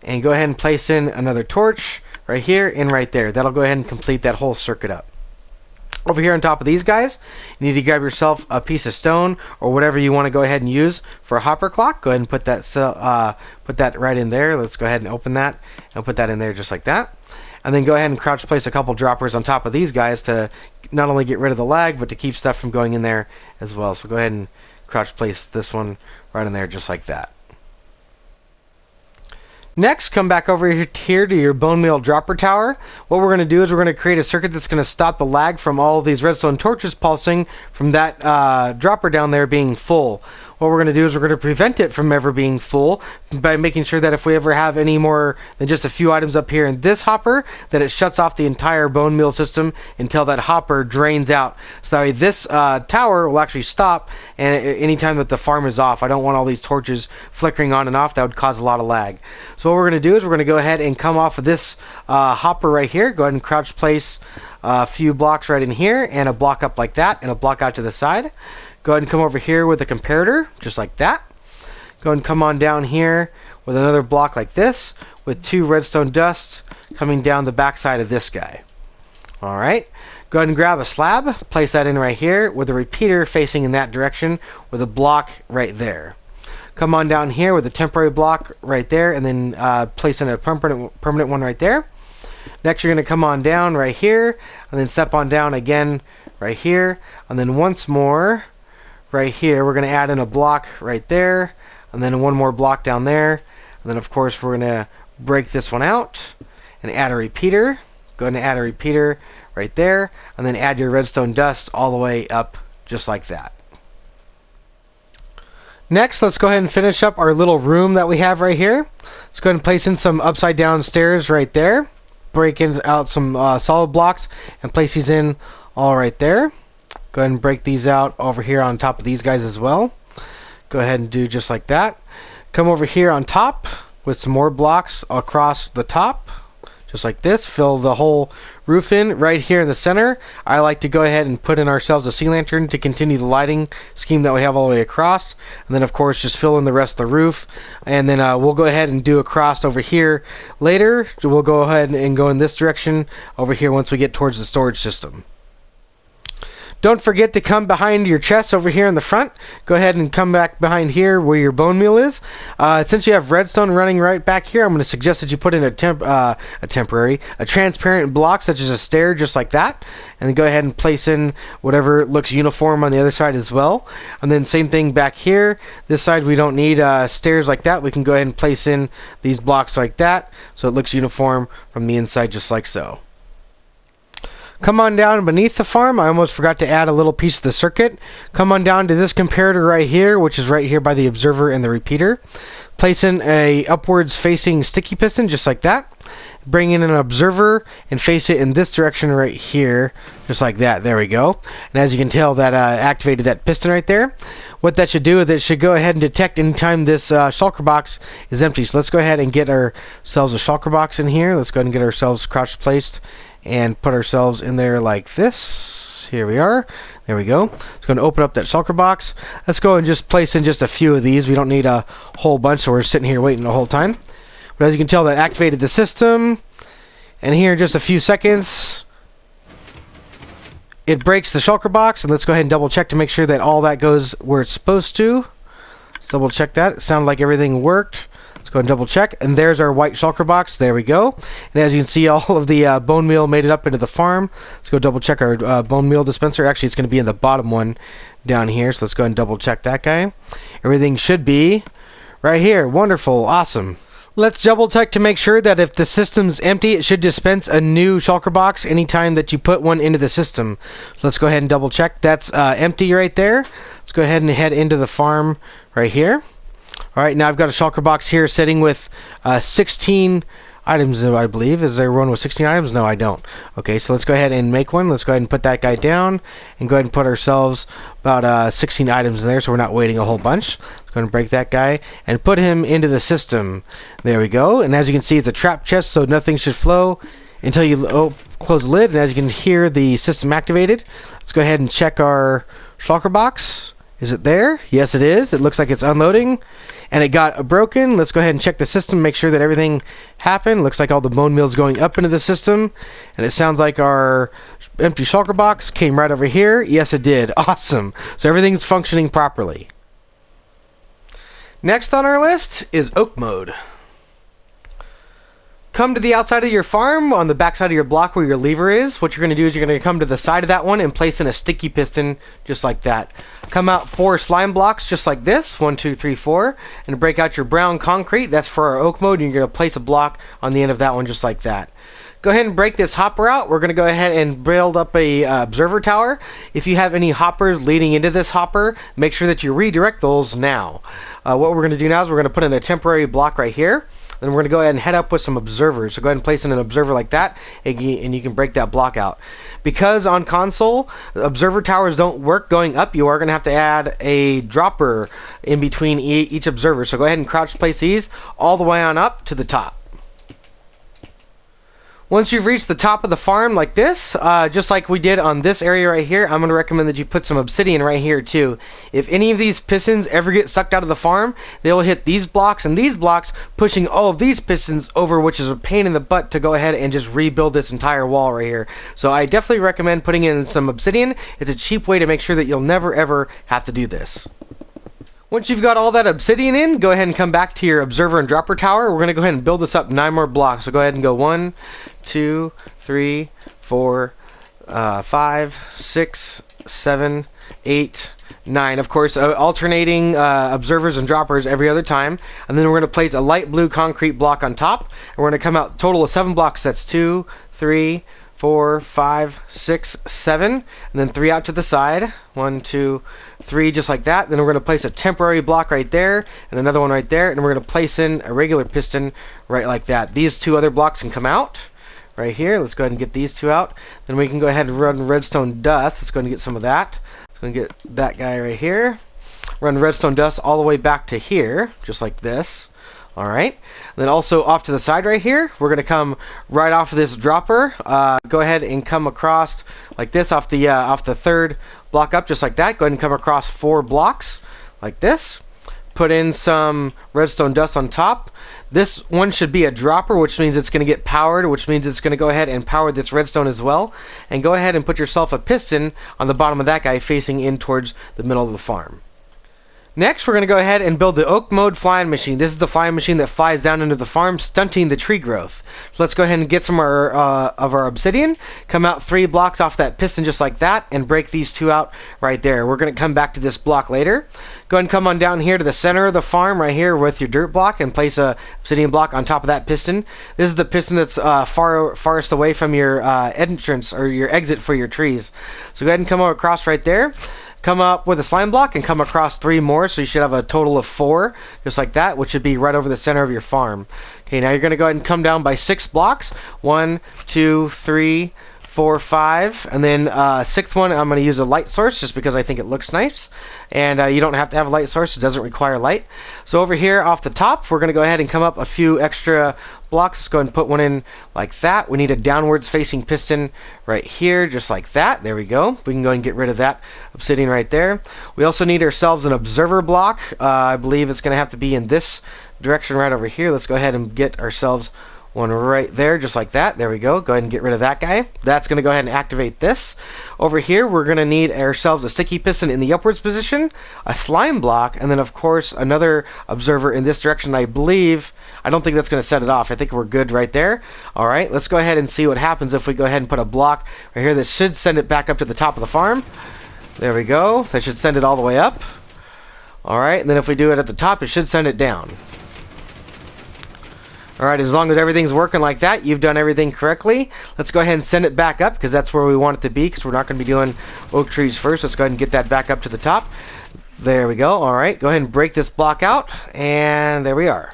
And go ahead and place in another torch right here and right there. That'll go ahead and complete that whole circuit up. Over here on top of these guys, you need to grab yourself a piece of stone or whatever you want to go ahead and use for a hopper clock. Go ahead and put that right in there. Let's go ahead and open that and put that in there just like that. And then go ahead and crouch place a couple droppers on top of these guys to not only get rid of the lag, but to keep stuff from going in there as well. So go ahead and crouch place this one right in there just like that. Next, come back over here to your bone meal dropper tower. What we're going to do is we're going to create a circuit that's going to stop the lag from all of these redstone torches pulsing from that dropper down there being full. What we're going to do is we're going to prevent it from ever being full by making sure that if we ever have any more than just a few items up here in this hopper, that it shuts off the entire bone meal system until that hopper drains out. So this tower will actually stop and anytime that the farm is off. I don't want all these torches flickering on and off. That would cause a lot of lag. So what we're going to do is we're going to go ahead and come off of this hopper right here. Go ahead and crouch place a few blocks right in here and a block up like that and a block out to the side. Go ahead and come over here with a comparator, just like that. Go ahead and come on down here with another block like this, with 2 redstone dust coming down the backside of this guy. Alright, go ahead and grab a slab, place that in right here, with a repeater facing in that direction, with a block right there. Come on down here with a temporary block right there, and then place in a permanent one right there. Next, you're going to come on down right here, and then step on down again right here, and then once more right here, we're going to add in a block right there, and then one more block down there, and then of course we're going to break this one out and add a repeater. Go ahead and add a repeater right there, and then add your redstone dust all the way up just like that. Next, let's go ahead and finish up our little room that we have right here. Let's go ahead and place in some upside down stairs right there. Break out some solid blocks and place these in all right there. Go ahead and break these out over here on top of these guys as well. Go ahead and do just like that. Come over here on top with some more blocks across the top, just like this. Fill the whole roof in right here in the center. I like to go ahead and put in ourselves a sea lantern to continue the lighting scheme that we have all the way across. And then of course just fill in the rest of the roof. And then we'll go ahead and do a cross over here later. We'll go ahead and go in this direction over here once we get towards the storage system. Don't forget to come behind your chest over here in the front. Go ahead and come back behind here where your bone meal is. Since you have redstone running right back here, I'm going to suggest that you put in a transparent block such as a stair just like that. And then go ahead and place in whatever looks uniform on the other side as well. And then same thing back here. This side we don't need stairs like that. We can go ahead and place in these blocks like that so it looks uniform from the inside just like so. Come on down beneath the farm. I almost forgot to add a little piece of the circuit. Come on down to this comparator right here, which is right here by the observer and the repeater. Place in a upwards facing sticky piston just like that. Bring in an observer and face it in this direction right here, just like that. There we go. And as you can tell, that activated that piston right there. What that should do is it should go ahead and detect anytime this shulker box is empty. So let's go ahead and get ourselves a shulker box in here. Let's go ahead and get ourselves crouch placed and put ourselves in there like this. Here we are. There we go. It's going to open up that shulker box. Let's go and just place in just a few of these. We don't need a whole bunch, so we're sitting here waiting the whole time. But as you can tell, that activated the system. And here in just a few seconds, it breaks the shulker box. And let's go ahead and double check to make sure that all that goes where it's supposed to. Let's double check that. It sounded like everything worked. Let's go ahead and double check. And there's our white shulker box. There we go. And as you can see, all of the bone meal made it up into the farm. Let's go double check our bone meal dispenser. Actually, it's going to be in the bottom one down here. So let's go ahead and double check that guy. Everything should be right here. Wonderful. Awesome. Let's double check to make sure that if the system's empty, it should dispense a new shulker box anytime that you put one into the system. So let's go ahead and double check. That's empty right there. Let's go ahead and head into the farm right here. Alright, now I've got a shulker box here sitting with 16 items, I believe. Is there one with 16 items? No, I don't. Okay, so let's go ahead and make one. Let's go ahead and put that guy down and go ahead and put ourselves about 16 items in there so we're not waiting a whole bunch. Let's go ahead and break that guy and put him into the system. There we go. And as you can see, it's a trap chest, so nothing should flow until you close the lid. And as you can hear, the system activated. Let's go ahead and check our shulker box. Is it there? Yes, it is. It looks like it's unloading. And it got broken. Let's go ahead and check the system, make sure that everything happened. Looks like all the bone meal is going up into the system. And it sounds like our empty shulker box came right over here. Yes, it did. Awesome. So everything's functioning properly. Next on our list is oak mode. Come to the outside of your farm on the back side of your block where your lever is. What you're going to do is you're going to come to the side of that one and place in a sticky piston just like that. Come out 4 slime blocks just like this, 1, 2, 3, 4, and break out your brown concrete. That's for our oak mode, and you're going to place a block on the end of that one just like that. Go ahead and break this hopper out. We're going to go ahead and build up a observer tower. If you have any hoppers leading into this hopper, make sure that you redirect those now. What we're going to do now is we're going to put in a temporary block right here. Then we're going to go ahead and head up with some observers. So go ahead and place in an observer like that, and you can break that block out. Because on console, observer towers don't work going up, you are going to have to add a dropper in between each observer. So go ahead and crouch place these all the way on up to the top. Once you've reached the top of the farm like this, just like we did on this area right here, I'm going to recommend that you put some obsidian right here too. If any of these pistons ever get sucked out of the farm, they'll hit these blocks and these blocks, pushing all of these pistons over, which is a pain in the butt to go ahead and just rebuild this entire wall right here. So I definitely recommend putting in some obsidian. It's a cheap way to make sure that you'll never ever have to do this. Once you've got all that obsidian in, go ahead and come back to your observer and dropper tower. We're going to go ahead and build this up 9 more blocks. So go ahead and go 1, 2, 3, 4, 5, 6, 7, 8, 9. Of course, alternating observers and droppers every other time. And then we're going to place a light blue concrete block on top. And we're going to come out a total of 7 blocks. That's 2, 3, 4, 5, 6, 7, and then 3 out to the side. 1, 2, 3, just like that. Then we're going to place a temporary block right there, and another one right there, and we're going to place in a regular piston right like that. These 2 other blocks can come out right here. Let's go ahead and get these two out. Then we can go ahead and run redstone dust. Let's go ahead and get some of that. Let's go ahead and get that guy right here. Run redstone dust all the way back to here, just like this. Alright, then also off to the side right here, we're going to come right off of this dropper. Go ahead and come across like this off the third block up, just like that. Go ahead and come across 4 blocks like this. Put in some redstone dust on top. This one should be a dropper, which means it's going to get powered, which means it's going to go ahead and power this redstone as well. And go ahead and put yourself a piston on the bottom of that guy facing in towards the middle of the farm. Next, we're going to go ahead and build the oak mode flying machine. This is the flying machine that flies down into the farm, stunting the tree growth. So let's go ahead and get some of our obsidian, come out 3 blocks off that piston just like that, and break these 2 out right there. We're going to come back to this block later. Go ahead and come on down here to the center of the farm right here with your dirt block and place a obsidian block on top of that piston. This is the piston that's farthest away from your entrance or your exit for your trees. So go ahead and come across right there. Come up with a slime block and come across 3 more, so you should have a total of 4, just like that, which should be right over the center of your farm. Okay, now you're going to go ahead and come down by 6 blocks. 1, 2, 3, 4, 5, and then 6th one I'm going to use a light source just because I think it looks nice. And you don't have to have a light source, it doesn't require light. So over here off the top, we're going to go ahead and come up a few extra blocks. Let's go ahead and put one in like that. We need a downwards facing piston right here, just like that. There we go. We can go and get rid of that obsidian right there. We also need ourselves an observer block. I believe it's going to have to be in this direction right over here. Let's go ahead and get ourselves one right there, just like that. There we go. Go ahead and get rid of that guy. That's going to go ahead and activate this. Over here, we're going to need ourselves a sticky piston in the upwards position, a slime block, and then, of course, another observer in this direction. I don't think that's going to set it off. I think we're good right there. All right, let's go ahead and see what happens if we go ahead and put a block right here that should send it back up to the top of the farm. There we go. That should send it all the way up. All right, and then if we do it at the top, it should send it down. Alright, as long as everything's working like that, you've done everything correctly. Let's go ahead and send it back up because that's where we want it to be, because we're not going to be doing oak trees first. Let's go ahead and get that back up to the top. There we go. Alright, go ahead and break this block out, and there we are.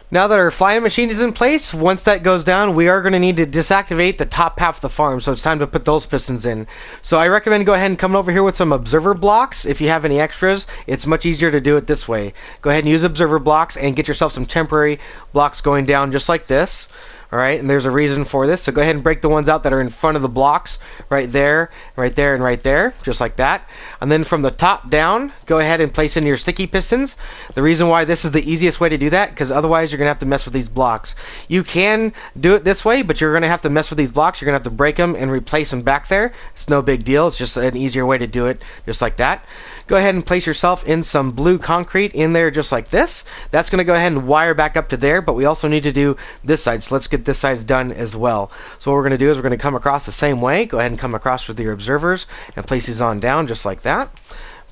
Now that our flying machine is in place, once that goes down, we are going to need to disactivate the top half of the farm, so it's time to put those pistons in. So I recommend go ahead and come over here with some observer blocks. If you have any extras, it's much easier to do it this way. Go ahead and use observer blocks and get yourself some temporary blocks going down just like this. Alright, and there's a reason for this, so go ahead and break the ones out that are in front of the blocks, right there, right there, and right there, just like that. And then from the top down, go ahead and place in your sticky pistons. The reason why this is the easiest way to do that, because otherwise you're going to have to mess with these blocks. You can do it this way, but you're going to have to mess with these blocks. You're going to have to break them and replace them back there. It's no big deal, it's just an easier way to do it, just like that. Go ahead and place yourself in some blue concrete in there just like this. That's going to go ahead and wire back up to there, but we also need to do this side, so let's get this side done as well. So what we're going to do is we're going to come across the same way. Go ahead and come across with your observers and place these on down just like that.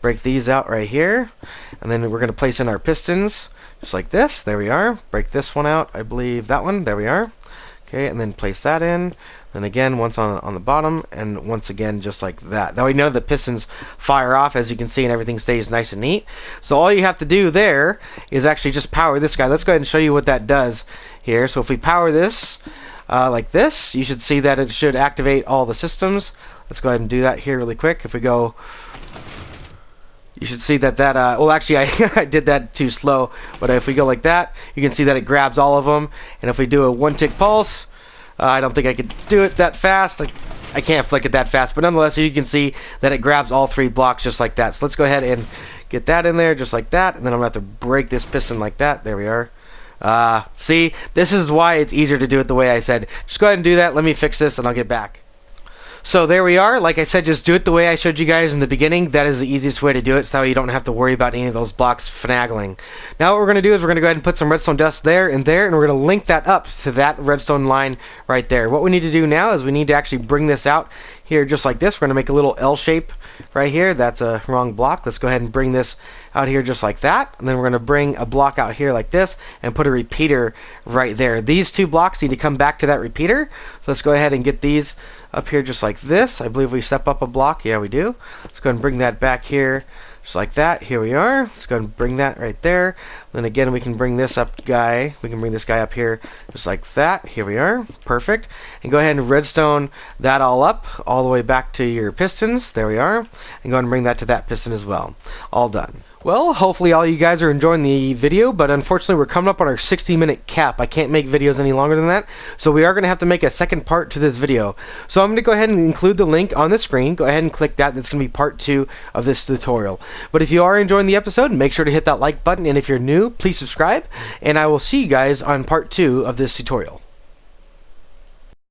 Break these out right here, and then we're going to place in our pistons just like this. There we are. Break this one out. I believe that one. There we are. Okay, and then place that in. Then again, once on the bottom, and once again, just like that. That way none of the pistons fire off, as you can see, and everything stays nice and neat. So all you have to do there is actually just power this guy. Let's go ahead and show you what that does here. So if we power this like this, you should see that it should activate all the systems. Let's go ahead and do that here really quick. If we go, you should see that well, actually I did that too slow, but if we go like that, you can see that it grabs all of them. And if we do a 1-tick pulse, I don't think I could do it that fast. I can't flick it that fast, but nonetheless, you can see that it grabs all 3 blocks just like that. So let's go ahead and get that in there just like that, and then I'm going to have to break this piston like that. There we are. See, this is why it's easier to do it the way I said. Just go ahead and do that. Let me fix this, and I'll get back. So there we are. Like I said, just do it the way I showed you guys in the beginning. That is the easiest way to do it, so that way you don't have to worry about any of those blocks finagling. Now what we're going to do is we're going to go ahead and put some redstone dust there, and we're going to link that up to that redstone line right there. What we need to do now is we need to actually bring this out here just like this. We're going to make a little L shape right here. That's a wrong block. Let's go ahead and bring this out here just like that, and then we're going to bring a block out here like this and put a repeater right there. These 2 blocks need to come back to that repeater, so let's go ahead and get these up here just like this. I believe we step up a block. Yeah, we do. Let's go ahead and bring that back here Just like that. Here we are. Let's go and bring that right there. Then again, we can bring this up guy. We can bring this guy up here just like that. Here we are. Perfect. And go ahead and redstone that all up, all the way back to your pistons. There we are. And go ahead and bring that to that piston as well. All done. Well, hopefully all you guys are enjoying the video, but unfortunately we're coming up on our 60-minute cap. I can't make videos any longer than that, so we are going to have to make a second part to this video. So I'm going to go ahead and include the link on the screen. Go ahead and click that. That's going to be part 2 of this tutorial. But if you are enjoying the episode, make sure to hit that like button, and if you're new, please subscribe, and I will see you guys on part 2 of this tutorial.